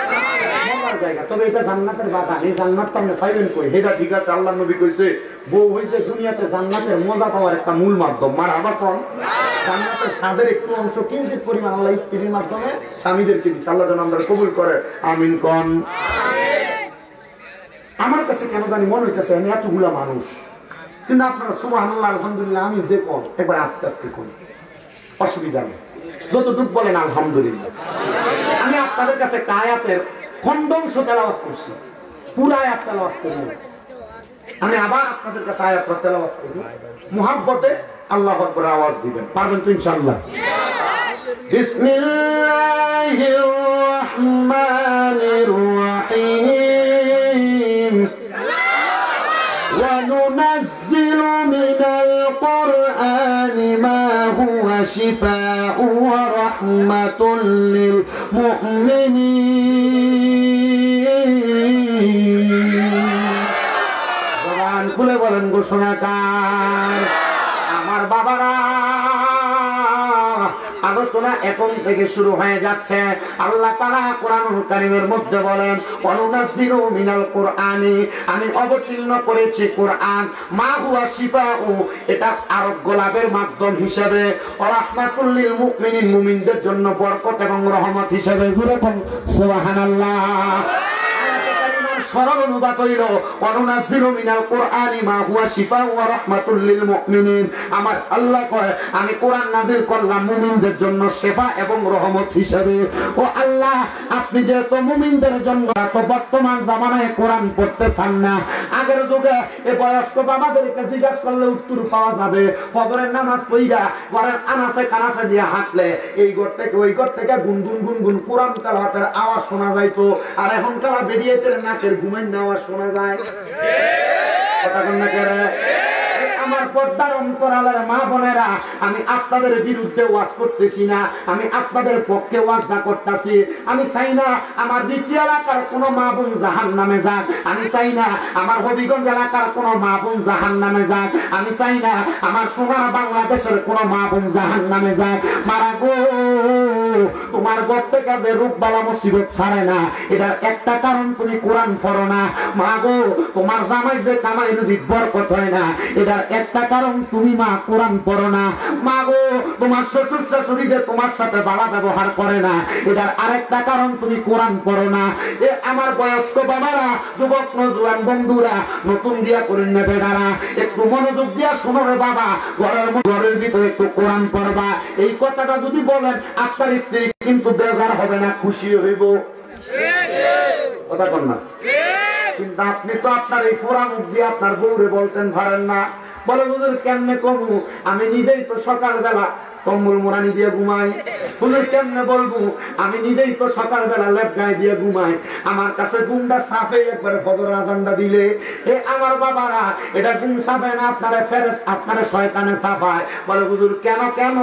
জায়গা তবে এটা জান্নাতের বাগান, এই জান্নাত তো আপনি পাইবেন কই? এটা ঠিক আছে, আল্লাহ নবী কইছে বউ হইছে দুনিয়াতে জান্নাতের মজা পাওয়ার একটা মূল মাধ্যম। মার আবার কোন জান্নাতের স্বাদের একটু অংশ কিঞ্চিত পরিমাণ আল্লাহ স্ত্রীর মাধ্যমে স্বামীদেরকে দিচ্ছে। আল্লাহ যেন আমরা কবুল করে, আমিন কন। আমার কাছে কেন জানি মনে হইতেছে এতগুলা মানুষ, কিন্তু আপনারা সুবহানাল্লাহ আলহামদুলিল্লাহ আমি যে কোন একবার আস্তে আস্তে কোন অসুবিধা নেই, যতটুক বলেন আলহামদুলিল্লাহ। আমি আপনাদের কাছে একটা আয়াতের খণ্ডাংশ তেলাওয়াত করছি, পুরো আয়াত তেলাওয়াত করব। আমি আবার আপনাদের কাছে আয়াতটা তেলাওয়াত করব, মুহাব্বতে আল্লাহু আকবার আওয়াজ দিবেন, পারবেন তো ইনশাআল্লাহ? বিসমিল্লাহির রহমানির রহিম ওয়া নুনাজ্জিলু মিনাল কুরআনি মা হুয়া শিফাউ ওয়া রাহমাতুল লিল মুমিনিন। খুলে বলেন ঘোষণাকার। আমার বাবারা, আলোচনা এখন থেকে শুরু হয়ে যাচ্ছে। আল্লাহ তাআলা কোরআনুল কারীমের মধ্যে বলেন ওয়ানুনাজ্জিলু মিনাল কুরআনি, আমি অবতীর্ণ করেছি কোরআন, মা হুয়া শিফাউ, এটা আরোগ্য লাভের মাধ্যম হিসেবে, ওয়া রাহমাতুল লিল মুমিনিন, মুমিনদের জন্য বরকত এবং রহমত হিসেবে। জোরে বলুন সুবহানাল্লাহ। সরল অনুবাদ হইল ওয়ানুনাজ্জিলু মিনাল কুরআনি মা হুয়া শিফাউ ওয়া রাহমাতুল লিল মুমিনিন। আমার আল্লাহ কয় আমি কোরআন নাযিল করলাম মুমিনদের জন্য শিফা এবং রহমত হিসেবে। ও আল্লাহ, আপনি যেহেতু মুমিনদের জন্য তো বর্তমান জামানায় কোরআন পড়তে চান না, আগের যুগে এই বয়স্ক বাবাদেরকে জিজ্ঞাসা করলে উত্তর পাওয়া যাবে। ফজরের নামাজ পড়া ঘরের আনাচে কানাচে দিয়ে হাঁটলে এই ঘর থেকে ওই ঘর থেকে গুনগুন গুনগুন কোরআন তেলাওয়াতের আওয়াজ শোনা যাইতো, আর এখন তারা বেরিয়েতে নাকের ঘুমের নেওয়ার শোনা যায়। কথা কন না করে? আমার পর্দার অন্তরালের মা বোনেরা, আমি আপনাদের বিরুদ্ধে ওয়াজ করতেছি না, আমি আপনাদের পক্ষে ওয়াজ না করতেছি। আমি চাই না আমার নিচি এলাকার কোন মা বোন জাহান্নামে যাক, আমি চাই না আমার হবিগঞ্জ এলাকার কোন মা বোন জাহান্নামে যাক, আমি চাই না আমার সোনার বাংলাদেশের কোন মা বোন জাহান্নামে যাক। মারা গো তোমার ঘর থেকে যে রোগ বালা মুসিবত ছাড়ে না, এটার একটা কারণ তুমি কোরআন পড়ো না। মা গো, তোমার জামাই যে কামাই যদি বরকত হয় না, এটার একটা কারণ তুমি মা কোরআন পড়ো না। মা গো, তোমার শ্বশুর শাশুড়ি যে তোমার সাথে ভালো ব্যবহার করে না, এটার আরেকটা কারণ তুমি কোরআন পড়ো না। এ আমার বয়স্ক বাবারা, যুবক নজওয়ান বন্ধুরা, নতুন বিয়া করেন না বেটারা, একটু মনোযোগ দিয়া শোনো রে বাবা, ঘরের ভিতরে একটু কোরআন পড়বা। এই কথাটা যদি বলেন, আপনার স্ত্রী কিন্তু বেজার হবে না, খুশি হইব। কথা কন না? কিন্তু আপনি তো আপনার এই ফোরা মুখ দিয়ে আপনার বউরে বলতেন পারেন না। বলে হুজুর কেমনে কমু, আমি নিজেই তো সকালবেলা কম্বল মোড়ানি দিয়ে ঘুমাই। হুজুর কেমনে বলবো, আমি নিজেই তো সকালবেলা লেপ গায়ে দিয়ে ঘুমাই। আমার কাছে ঘুমটা সাফে একবারে ফজর আজানটা দিলে, এ আমার বাবারা, এটা ঘুম সাফে না, আপনারা ফেরেশতা, আপনারা শয়তানে সাফায়। বলে হুজুর কেন কেন,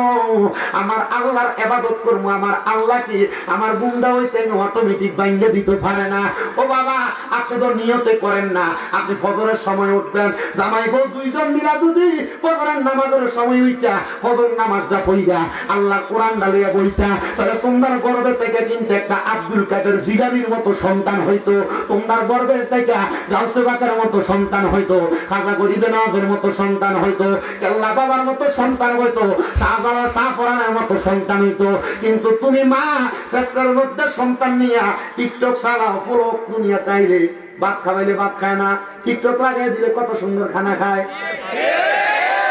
আমার আল্লাহর ইবাদত করবো, আমার আল্লাহ কি আমার ঘুমটা হইতে অটোমেটিক বাইন্ধে দিতে পারে না? ও বাবা, আপনি তো নিয়তে করেন না। আপনি ফজরের সময় উঠবেন, জামাই বউ দুইজন মিলা যদি ফজরের নামাজের সময় উঠা ফজর নামাজটা পড়িয়া আল্লাহ কোরআন ডালিয়া বইতা, তাহলে তোমার গর্বে থেকে কিন্তু একটা আব্দুল কাদের জিলানীর মতো সন্তান হইতো, তোমার গর্বের থেকে গাউসে বাকের মতো সন্তান হইতো, খাজা গরিবে নওয়াজের মতো সন্তান হইতো, কেল্লা বাবার মতো সন্তান হইতো, শাহজালাল শাহপরানের মতো সন্তান হইতো। কিন্তু তুমি মা পেটের মধ্যে সন্তান নিয়া টিকটক চালাও, পুরো দুনিয়া তাইলে ভাত খাওয়াইলে ভাত খায় না, টিকটক লাগাই দিলে কত সুন্দর খানা খায়।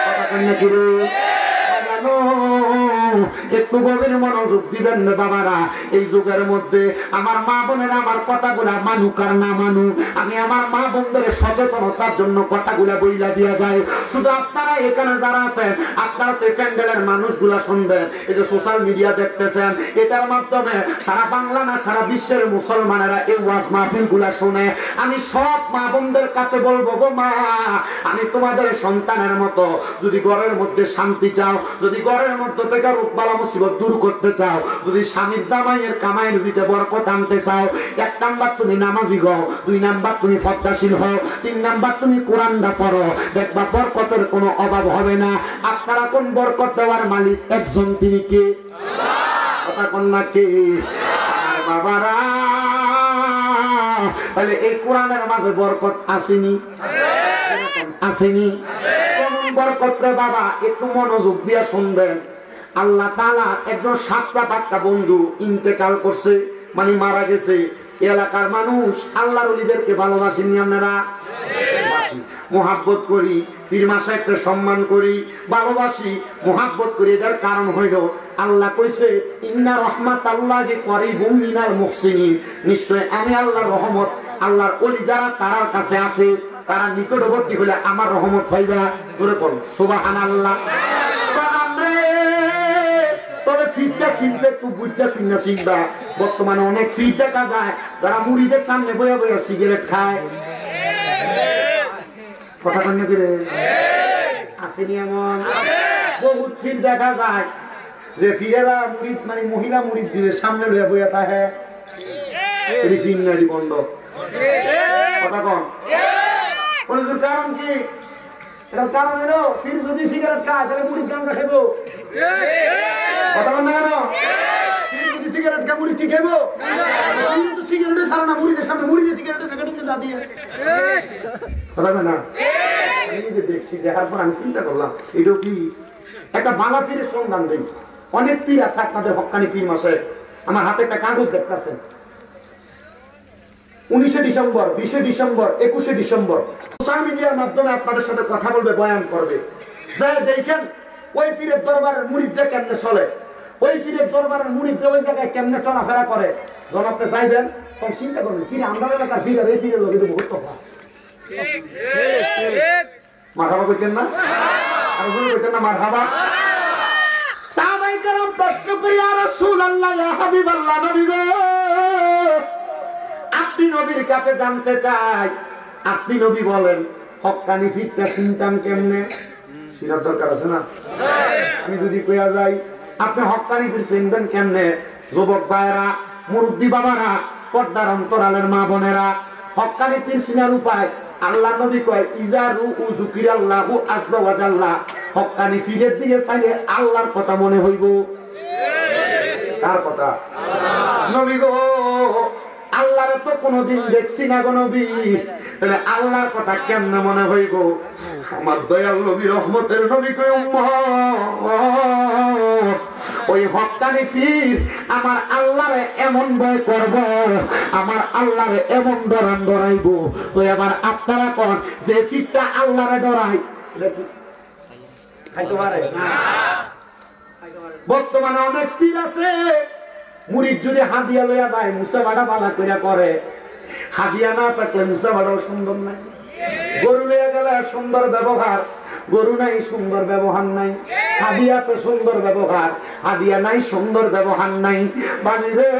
কথা কন্যা কি রে? একটু গভীর মনোযোগ দিবেন না বাবারা। এই যুগের মধ্যে আমার মা বোনেরা আমার কথাগুলা মানুক আর না মানু, আমি আমার মা বোনদের সচেতনতার জন্য কথাগুলা বইলা দিয়া যায়। শুধু আপনারা এখানে যারা আছেন, আপনারা তো প্যান্ডেলের মানুষগুলা শুনবেন, এই যে সোশ্যাল মিডিয়া দেখতেছেন, এটার মাধ্যমে সারা বাংলা না সারা বিশ্বের মুসলমানেরা এই ওয়াজ মাহফিল গুলা শুনে। আমি সব মা বোনদের কাছে বলবো, গো মা, আমি তোমাদের সন্তানের মতো যদি ঘরের মধ্যে শান্তি চাও, যদি ঘরের মধ্যে থেকে রোগবালা মুসিবত দূর করতে চাও, যদি স্বামীর জামাইয়ের কামাইয়ের দিতে বরকত আনতে চাও, 1 নাম্বার তুমি নামাজি হও, 2 নাম্বার তুমি ফদ্দাশীল হও, 3 নাম্বার তুমি কোরআনটা পড়ো, দেখবা বরকতের কোনো অভাব হবে না। আপনারা কোন বরকত দেওয়ার মালিক একজন, তিনি কে? কথা কোন না কে? আর বাবারা, তাহলে এই কোরআনের মাঝে বরকত আসেনি? আসেনি? কোন বরকত রে বাবা? একটু মনোযোগ দিয়া শুনবেন। আল্লাহ তাআলা একজন সাচ্চা পাক্কা বন্ধু ইন্তেকাল করছে, মানে মারা গেছে। এলাকার মানুষ আল্লাহর ওলিদেরকে ভালোবাসেননি আপনারা? মোহাব্বত করি, পীর মাশায়েখকে সম্মান করি, ভালোবাসি, মোহাব্বত করি। এটার কারণ হইল আল্লাহ কইছে, ইন্না রাহমাতাল্লাহি করিবুম মিনাল মুহসিনিন, নিশ্চয় আমি আল্লাহর রহমত, আল্লাহর ওলি যারা তার কাছে আছে, তারা নিকটবর্তী হলে আমার রহমত হইবা। জোরে করুন সুবহানাল্লাহ। তবে ফিরটা চিনতে একটু বুঝটা শুননা চিনবা। বর্তমানে অনেক ফির দেখা যায় যারা মুড়িদের সামনে বইয়া বইয়া সিগারেট খায়। কথা কন্য করে আসেনি এমন বহুত ফির দেখা যায় যে ফিরেরা মুড়িদ, মানে মহিলা মুড়িদের সামনে লইয়া বইয়া থাকে। ফির নাড়ি বন্ধ। কথা কন কারণ কি? এটার কারণ এলো ফির যদি সিগারেট খায় তাহলে মুড়ির গান খাইবো। কথা বল না কেন? যদি সিগারেট খায় মুড়ি ঠিক খাইবো? কিন্তু সিগারেটে ছাড়া না, মুড়িদের সামনে মুড়ি দিয়ে সিগারেটে সিগারেটে দা দিয়ে। কথা বল না? আমি যে দেখছি, দেখার পর আমি চিন্তা করলাম, এটাও কি একটা বাংলা পীরের সন্ধান দেই। অনেক পীর আছে আপনাদের হক্কানি পীর মাসে। আমার হাতে একটা কাগজ দেখতেছেন, 19 ডিসেম্বর, 20 ডিসেম্বর, 21 ডিসেম্বর সোশ্যাল মিডিয়ার মাধ্যমে আপনাদের সাথে কথা বলবে, বয়ান করবে। যাই দেখেন ওই পীরের দরবারের মুরিদরা কেমনে চলে, ওই পীরের দরবারের মুরিদরা ওই জায়গায় কেমনে চলাফেরা করে। জনাবতে চাইবেন তখন চিন্তা করবেন, পীর আমরা এলাকার পীর আর এই পীরের লোক কিন্তু বহুত তফাৎ। মারহাবা কইতেন না? আর বলে কইতেন না মারহাবা? সাহাবায়ে কেরাম প্রশ্ন করি, ইয়া রাসূলুল্লাহ, ইয়া হাবিবাল্লাহ, নবী গো, আপনি নবীর কাছে জানতে চাই, আপনি নবী বলেন হক্কানি ফিরটা চিনতাম কেমনে? সিরাত দরকার আছে না? আমি যদি কইয়া যাই আপনি হক্কানি ফির চিনবেন কেমনে? যুবক ভাইরা, মুরব্বী বাবারা, পর্দার অন্তরালের মা বোনেরা, হক্কানি ফির চিনার উপায় আল্লাহ নবী কয়, ইজারু উযুকিরাল্লাহু আযজা ওয়া জাল্লা, হক্কানি ফিরের দিকে চাইলে আল্লাহর কথা মনে হইব। কার কথা? নবী গো আল্লাহরে তো কোনোদিন দেখছি না গো নবী, তাহলে আল্লাহর কথা কেমনে মনে হইব? আমার দয়াল নবী রহমতের নবী কই উম্মত ওই হক্কানি ফির আমার আল্লাহরে এমন ভয় করব, আমার আল্লাহরে এমন ডরান ডরাইব। তো এবার আপনারা কোন যে ফিরটা আল্লাহরে ডরাই খাইতে পারে? বর্তমানে অনেক পীর আছে মুরিদ যদি হাদিয়া লইয়া যায় মুসাফাটা বালা কইরা করে, হাদিয়া না থাকলে মুসাফাটাও সুন্দর নাই। গরু লইয়া গেলে সুন্দর ব্যবহার, গরু নাই সুন্দর ব্যবহার নাই। হাদিয়া আছে সুন্দর ব্যবহার, হাদিয়া নাই সুন্দর ব্যবহার নাই। বানি রে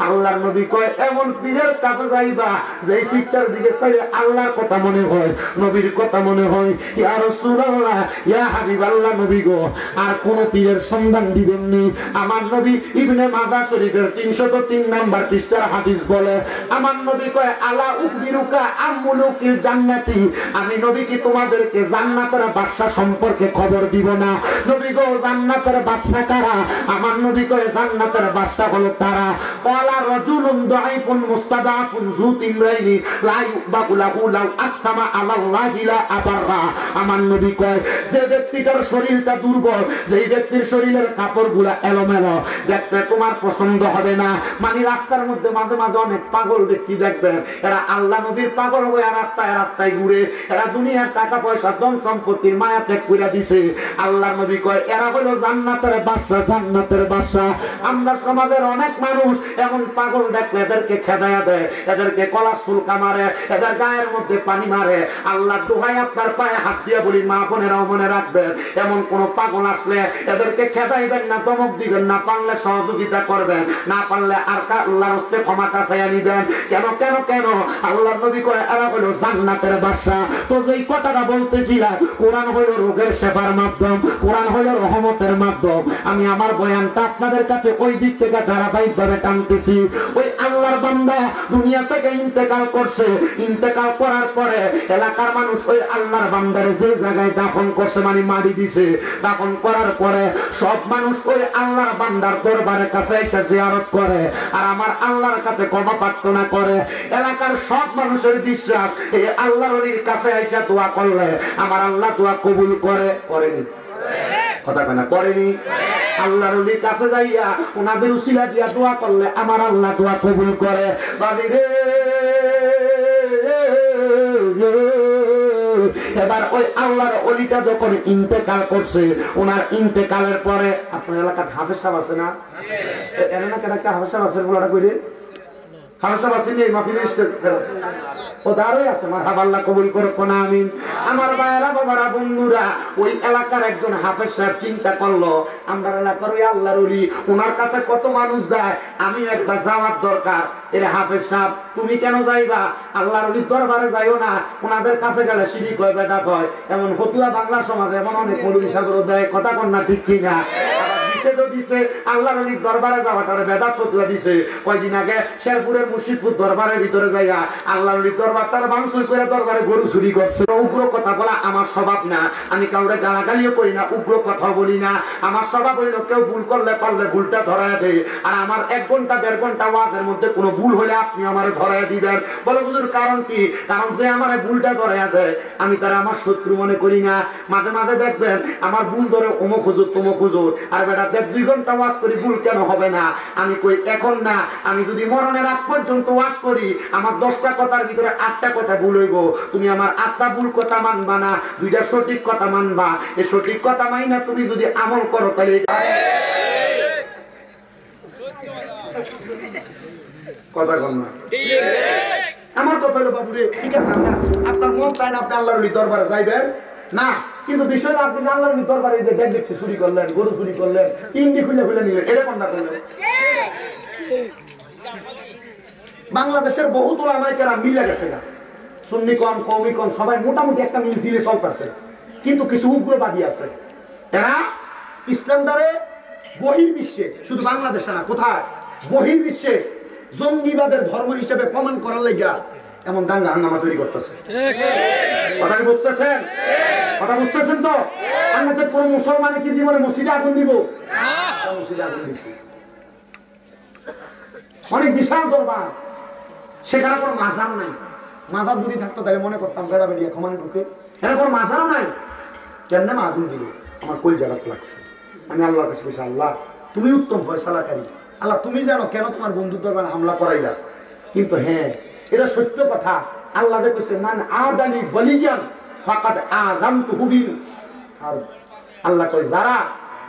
আল্লাহর নবী কয় এমন পীরের কাছে যাইবা যেই পীরটার দিকে চাইলে আল্লাহর কথা মনে হয়, নবীর কথা মনে হয়। ইয়া রাসূলুল্লাহ ইয়া হাবিবাল্লাহ নবী গো আর কোন পীরের সন্ধান দিবেন নি। আমার নবী ইবনে মাজাহ শরীফের 303 নাম্বার পৃষ্ঠার হাদিস বলে, আমার নবী কয় আলা উখবিরুকা আমুলুকিল জান্নাতি, আমি নবী কি তোমাদেরকে জান্নাতের বাদশা সম্পর্কে খবর দিব না? নবী গো জান্নাতের বাদশা কারা? আমার নবী কয় জান্নাতের বাদশা হলো তারা ওয়ালা রাজুলুন দাঈফুন মুস্তাদাফুন যু তিমরাইনি লা ইউবাকু লাহু লাউ আকসামা আলাল্লাহি লা আবাররা। আমার নবী কয় যে ব্যক্তিটার শরীরটা দুর্বল, যেই ব্যক্তির শরীরের কাপড়গুলা এলোমেলো, দেখতে তোমার পছন্দ হবে না। মানে রাস্তার মধ্যে মাঝে মাঝে অনেক পাগল ব্যক্তি দেখবেন, এরা আল্লাহ নবীর পাগল হয়ে রাস্তায় রাস্তায় ঘুরে, এরা দুনিয়ার টাকা পয়সা ধন সম্পত্তির মায়া ত্যাগ করে দিছে। আল্লাহ নবী কয় এরা হলো জান্নাতের বাদশা, জান্নাতের বাদশা। আমরা সমাজের অনেক মানুষ এমন পাগল দেখলে এদেরকে খেদায়া দেয়, এদেরকে কলার শুল্কা মারে, এদের গায়ের মধ্যে পানি মারে। আল্লাহ দোহাই আপনার পায়ে হাত দিয়ে বলি মা বোনেরাও মনে রাখবেন, এমন কোন পাগল আসলে এদেরকে খেদাইবেন না, দমক দিবেন না, পারলে সহযোগিতা করবেন, না পারলে আর আল্লাহর হস্তে ক্ষমাটা চাইয়া নিবেন। কেন কেন কেন? আল্লাহ নবী কয় এরা হলো জান্নাতের বাদশা। তো যেই কথাটা বলতেছিলাম, কোরআন হইল রোগের সেবার মাধ্যম, কোরআন হইল রহমতের মাধ্যম। আমি আমার বয়ানটা আপনাদের কাছে ওই দিক থেকে ধারাবাহিক ভাবে টানতেছি। ওই আল্লাহর বান্দা দুনিয়া থেকে ইন্তেকাল করছে, ইন্তেকাল করার পরে এলাকার মানুষ ওই আল্লাহর বান্দারে যে জায়গায় দাফন করছে মানে মারি দিছে, দাফন করার পরে সব মানুষ ওই আল্লাহর বান্দার দরবারের কাছে এসে জিয়ারত করে আর আমার আল্লাহর কাছে ক্ষমা প্রার্থনা করে। এলাকার সব মানুষের বিশ্বাস এই আল্লাহর ওলির কাছে এসে দোয়া করলে আমার আল্লাহ দোয়া কবুল করে। করেনি? কথা কেনা করেনি? আল্লাহর ওলির কাছে যাইয়া ওনাদের উসিলা দিয়া দোয়া করলে আমার আল্লাহ দোয়া কবুল করে। বাবা রে এবার ওই আল্লাহর ওলিটা যখন ইন্তেকাল করছে, ওনার ইন্তেকালের পরে আপনার এলাকার হাফেজ সাহেব আছে না? এলাকার একটা হাফেজ সাহেব আছে, বলাটা কইলে হাফেজ সাহেব আছে নেই মাহফিলে ও দাঁড়িয়ে আছে। মারহাবাল্লাহ কবুল করুক না আমিন। আমার ভাইয়েরা বাবারা বন্ধুরা, ওই এলাকার একজন হাফেজ সাহেব চিন্তা করলো আমার এলাকার ওই আল্লাহর ওলি, ওনার কাছে কত মানুষ যায়, আমি একবার যাওয়ার দরকার। এর হাফেজ সাহেব তুমি কেন যাইবা? আল্লাহর ওলির দরবারে যাইও না, ওনাদের কাছে গেলে শিরিক হয়, বেদাত হয়। এমন ফতুয়া বাংলা সমাজে এমন অনেক মৌলবী সাগর দেয়, কথা কন্যা ঠিক কিনা? আল্লাহর ওলির দরবারে যাওয়াটারে বেদাত ফতুয়া দিছে। কয়দিন আগে শেরপুরের মুর্শিদপুর দরবারের ভিতরে যাইয়া আল্লাহর ওলির দরবার তার ভাঙচুর করে দরবারে গরু চুরি করছে। উগ্র কথা বলা আমার স্বভাব না, আমি কাউরে গালাগালিও করি না, উগ্র কথা বলি না। আমার স্বভাব হইল কেউ ভুল করলে পারলে ভুলটা ধরাইয়া দেয়। আর আমার 1 ঘন্টা 1.5 ঘন্টা ওয়াজের মধ্যে কোনো ভুল হলে আপনি আমারে ধরাইয়া দিবেন। বলে হুজুর কারণ কি? কারণ যে আমার ভুলটা ধরাইয়া দেয় আমি তারা আমার শত্রু মনে করি না। মাঝে মাঝে দেখবেন আমার ভুল ধরে অমুক হুজুর তমুক হুজুর, আর বেটা 1.5-2 ঘন্টা ওয়াজ করি, ভুল কেন হবে না? আমি কই এখন না, আমি যদি মরণের আগ পর্যন্ত ওয়াজ করি আমার 10টা কথার ভিতরে 8টা কথা ভুল হইব, তুমি আমার 8টা ভুল কথা মানবা না, 2টা সঠিক কথা মানবা। এই সঠিক কথা মাইনা তুমি যদি আমল করো তাহলে কথা কর না। আমার কথা হলো বাবুরে ঠিক আছে না, আপনার মন চায় না আপনি আল্লাহর ওলির দরবারে যাইবেন না, কিন্তু বিষয়টা আপনি আল্লাহর ওলির দরবারে যে ব্যাগ দেখছে চুরি করলেন, গরু চুরি করলেন, ইন্দি খুলে খুলে নিলেন, এটা কোনটা করলেন? বাংলাদেশের বহুত ওলামায়ে কেরাম মিলে গেছে না, সুন্নি কোন কওমি কোন সবাই মোটামুটি একটা মিল জিলে চলতেছে, কিন্তু কিছু উগ্রবাদী আছে, এরা ইসলাম দ্বারে বহির্বিশ্বে, শুধু বাংলাদেশে না, কোথায় বহির্বিশ্বে জঙ্গিবাদের ধর্ম হিসেবে প্রমাণ করার লাগা এমন দাঙ্গা হাঙ্গামা তৈরি করতেছে। কথা বুঝতেছেন? কথা বুঝতেছেন তো? আমরা যে কোন মুসলমানে কি জীবনে মসজিদে আগুন দিব? মসজিদে আগুন দিচ্ছি। অনেক বিশাল দরবার, সেখানে কোনো মাজার নাই। মাজার যদি থাকতো তাহলে মনে করতাম বেড়া বেরিয়ে ক্ষমানে ঢুকে, এখানে কোনো মাজারও নাই। কেমনে মাদুন দিল, আমার কই জায়গা লাগছে। আমি আল্লাহর কাছে বলছি, আল্লাহ তুমি উত্তম ফয়সালাকারী, আল্লাহ তুমি জানো কেন তোমার বন্ধুর দরবারে হামলা করাইলা। কিন্তু হ্যাঁ, এটা সত্য কথা। আল্লাহ কইছে মান আদানি ওয়ালিয়ান ফাকাদ আযামতুহু বিল। আর আল্লাহ কয় যারা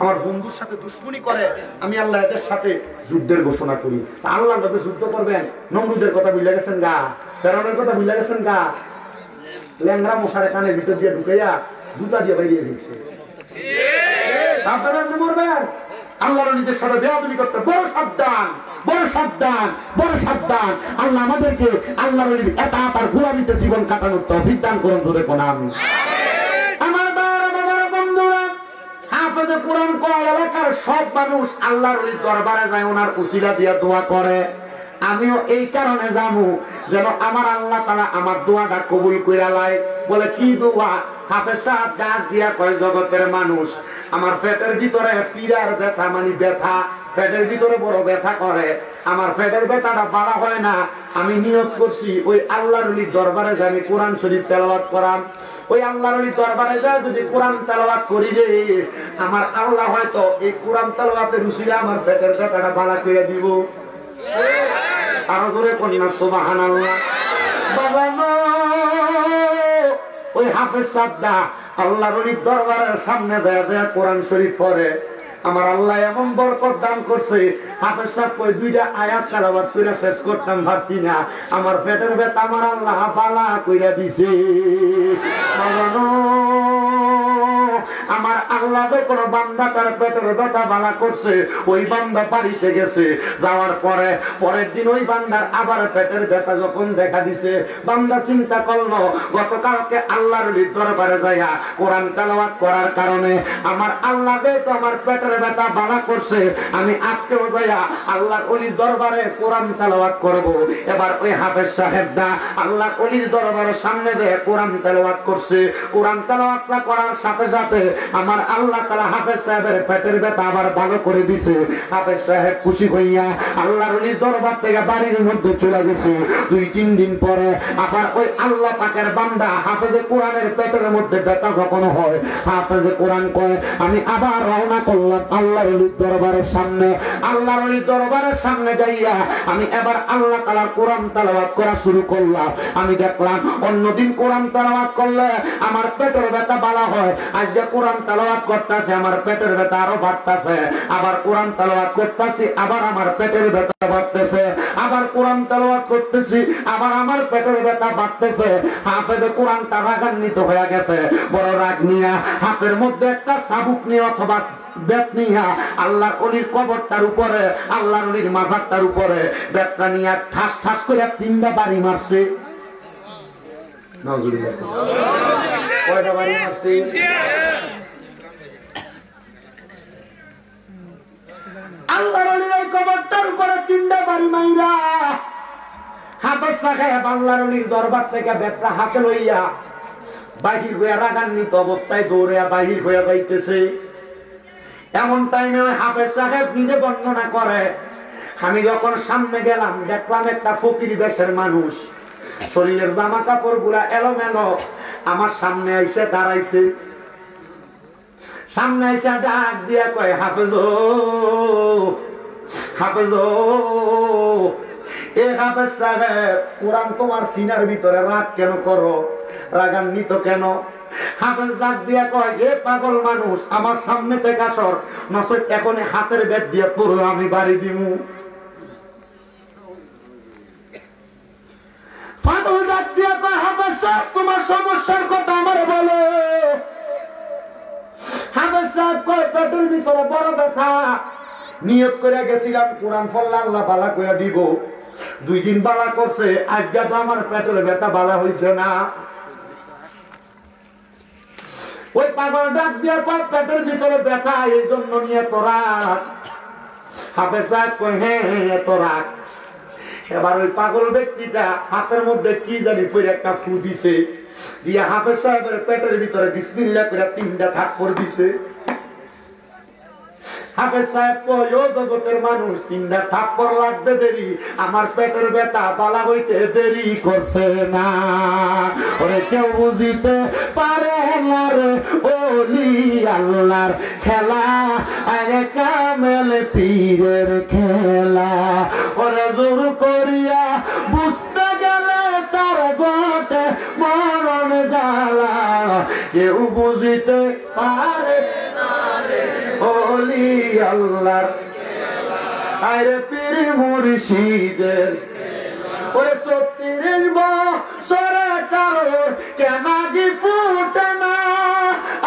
আমার বন্ধুর সাথে দুশমনি করে আমি আল্লাহ এদের সাথে যুদ্ধের ঘোষণা করি। আল্লাহর কাছে যুদ্ধ করবেন। নমরুদের কথা ভুলে গেছেন গা, ফেরাউনের কথা ভুলে গেছেন গা। ল্যাংরা মশারে কানের ভিতর দিয়ে ঢুকাইয়া জুতা দিয়ে বেরিয়ে দিচ্ছে। আপনারা এমনি মরবেন। আল্লাহর নিজের সাথে বেয়াদবি করতে বড় সাবধান, বড় সাবধান, বড় সাবধান। আল্লাহ আমাদেরকে আল্লাহর এতাত আর গোলামিতে জীবন কাটানোর তৌফিক দান করুন। জোরে কোন আমিন। আমার বাবার বন্ধুরা, হাফেজে কোরআন কয় এলাকার সব মানুষ আল্লাহর দরবারে যায়, ওনার উসিলা দিয়ে দোয়া করে। আমিও এই কারণে জানু যেন আমার আল্লাহ তাআলা আমার দোয়াটা কবুল কইরা লাই। বলে কি দোয়া? হাফেজ সাহেব ডাক দিয়া কয়, জগতের মানুষ আমার পেটের ভিতরে পীড়ার ব্যথা, মানে ব্যথা, পেটের ভিতরে বড় ব্যথা করে। আমার পেটের ব্যথাটা বাড়া হয় না। আমি নিয়ত করছি ওই আল্লাহর ওলির দরবারে যাই আমি কোরআন শরীফ তেলাওয়াত করাম। ওই আল্লাহর ওলির দরবারে যায় যদি কোরআন তেলাওয়াত করি রে, আমার আল্লাহ হয়তো এই কোরআন তেলাওয়াতের উসিলা আমার পেটের ব্যথাটা বাড়া করে দিব। আরো জোরে কন্যা সুবহানাল্লাহ। বাবা ওই হাফেজ সাদ্দা আল্লাহর ওলির দরবারের সামনে দেয়া দেয়া কোরআন শরীফ পড়ে। আমার আল্লাহ এমন বরকত দান করছে, হাফেজ সাহেব কই দুইটা আয়াত তেলাওয়াত কইরা শেষ করতাম পারছি না। আমার পেটের ব্যথা আমার আল্লাহ বালা কইরা দিছে। আমার আল্লাহ কোন বান্দা তার পেটের ব্যথা বালা করছে, ওই বান্দা বাড়িতে গেছে, যাওয়ার পরে পরের দিন ওই বান্দার আবার পেটের ব্যথা যখন দেখা দিছে, বান্দা চিন্তা করলো গতকালকে আল্লাহর দরবারে যাইয়া কোরআন তেলাওয়াত করার কারণে আমার আল্লাহ তো আমার পেটের ব্যথা বালা করছে, আমি আজকেও যাইয়া আল্লাহর ওলির দরবারে কোরআন তেলাওয়াত করব। এবার ওই হাফেজ সাহেবটা আল্লাহর ওলির দরবারের সামনে দিয়ে কোরআন তেলাওয়াত করছে। কোরআন তেলাওয়াতটা করার সাথে সাথে আমার আল্লাহ তাআলা হাফেজ সাহেবের পেটের ব্যথা আবার ভালো করে দিছে। হাফেজ সাহেব খুশি হইয়া আল্লাহর ওলির দরবার থেকে বাড়ির মধ্যে চলে গেছে। 2-3 দিন পরে আবার ওই আল্লাহ পাকের বান্দা হাফেজে কোরআনের পেটের মধ্যে ব্যথা যখন হয়, হাফেজে কোরআন কয় আমি আবার রওনা করলাম আল্লাহর ওলির দরবারের সামনে। আল্লাহর ওলির দরবারের সামনে যাইয়া আমি এবার আল্লাহ তাআলার কোরআন তেলাওয়াত করা শুরু করলাম। আমি দেখলাম অন্যদিন কোরআন তেলাওয়াত করলে আমার পেটের ব্যথা ভালো হয়, আজকে কোরআন তেলাওয়াত করতেছে আমার পেটের ব্যথা আরো বাড়তেছে। আবার কোরআন তেলাওয়াত করতেছি আবার আমার পেটের ব্যথা বাড়তেছে। আবার কোরআন তেলাওয়াত করতেছি আবার আমার পেটের ব্যথা বাড়তেছে। হাফেজে কোরআনটা রাগান্বিত হয়ে গেছে, বড় রাগ নিয়ে হাতের মধ্যে একটা চাবুক নিয়ে অথবা বেত নিয়া আল্লাহর ওলির কবরটার উপরে, আল্লাহর ওলির মাজারটার উপরে বেতটা নিয়ে ঠাস ঠাস করে 3টা বাড়ি মারছে। নাউজুবিল্লাহ। কয়টা বাড়ি মারছে? আল্লাহর ওলির কবরটার উপরে 3টা বাড়ি মাইরা হাফেজ সাহেব আল্লাহর ওলির দরবার থেকে বেতটা হাতে লইয়া বাহির হইয়া রাগান্বিত অবস্থায় দৌড়ে বাহির হইয়া যাইতেছে। এমন টাইমে হাফেজ সাহেব নিজে বর্ণনা করে, আমি যখন সামনে গেলাম দেখলাম একটা ফকির বেশের মানুষ, শরীরের জামা কাপড় গুলা এলোমেলো, আমার সামনে আইসে দাঁড়াইছে। সামনে আইসে ডাক দিয়া কয় হাফেজ হাফেজ এ হাফেজ সাহেব কোরআন তোমার সিনার ভিতরে রাগ কেন করো, রাগান্বিত কেন? হাফেজ ডাক দিয়া কয় এ পাগল মানুষ আমার সামনে থেকে আসর, নচেত এখন হাতের বেত দিয়া পুরো আমি বাড়ি দিমু। পাগল ডাক দিয়া কয় হাফেজ সাহেব তোমার সমস্যার কথা আমারে বলো। হাফেজ সাহেব কয় পেটের ভিতরে বড় ব্যথা, নিয়ত করে গেছিলাম কোরআন পড়লে আল্লাহ বালা করে দিব, 2 দিন বালা করছে, আজকে তো আমার পেটের ব্যথা বালা হইছে না। ওই পাগল ডাক দেওয়ার পর পেটের ভিতরে ব্যথা, এই জন্য নিয়ে তো রাগ। হাফেজ সাহেব কয় হ্যাঁ এত রাগ। এবার ওই পাগল ব্যক্তিটা হাতের মধ্যে কি জানি ফিরে একটা ফু দিছে, দিয়া হাফেজ সাহেবের পেটের ভিতরে বিসমিল্লাহ করে 3টা থাপ্পড় দিছে। হাফেজ সাহেব কই ও জগতের মানুষ, 3টা থাপ্পড় লাগবে দেরি, আমার পেটের ব্যথা বালা হইতে দেরি করছে না। ওরে কেউ বুঝিতে পারে না রে ওলি আল্লাহর খেলা, আরে কামেল পীরের খেলা। ওরে জোর করিয়া বুঝতে গেলে তার ঘটে মরণ জ্বালা, কেউ বুঝিতে পারে না রে ওলি আল্লাহর আরে পীর মুর্শিদের। ওরে 36 বছরে কারোর কেনাগি ফুটে না,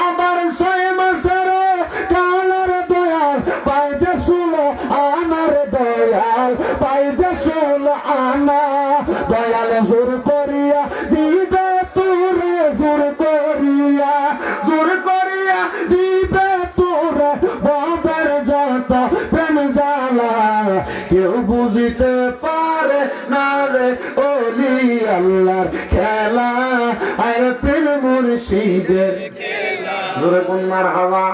আবার 6 মাসের কালার দয়াল পাইজে শুলো আমার দয়াল পাইজে শুলো আনা। দয়াল জোর করিয়া দিবে তোরে, জোর করিয়া দিবে তোরে ববের যত প্রেম জ্বালা, কেউ বুঝিতে পারে না রে ওলি আল্লাহর খেলা, আরে পীর মুর্শিদের খেলা। জোরে কোন মারহাবা।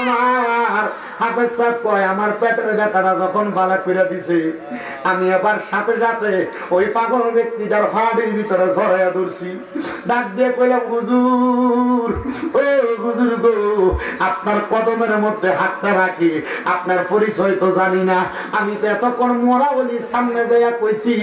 আমার হাফেজ সাহেব কয় আমার পেটের ব্যথাটা যখন বালা ফিরে দিছে, আমি আবার সাথে সাথে ওই পাগল ব্যক্তিটার হাড়ের ভিতরে ঝরাইয়া ধরছি, ডাক দিয়ে কইলাম হুজুর, ও হুজুর গো, আপনার কদমের মধ্যে হাতটা রাখি, আপনার পরিচয় তো জানি না, আমি তো এতক্ষণ মরা বলি সামনে যাইয়া কইছি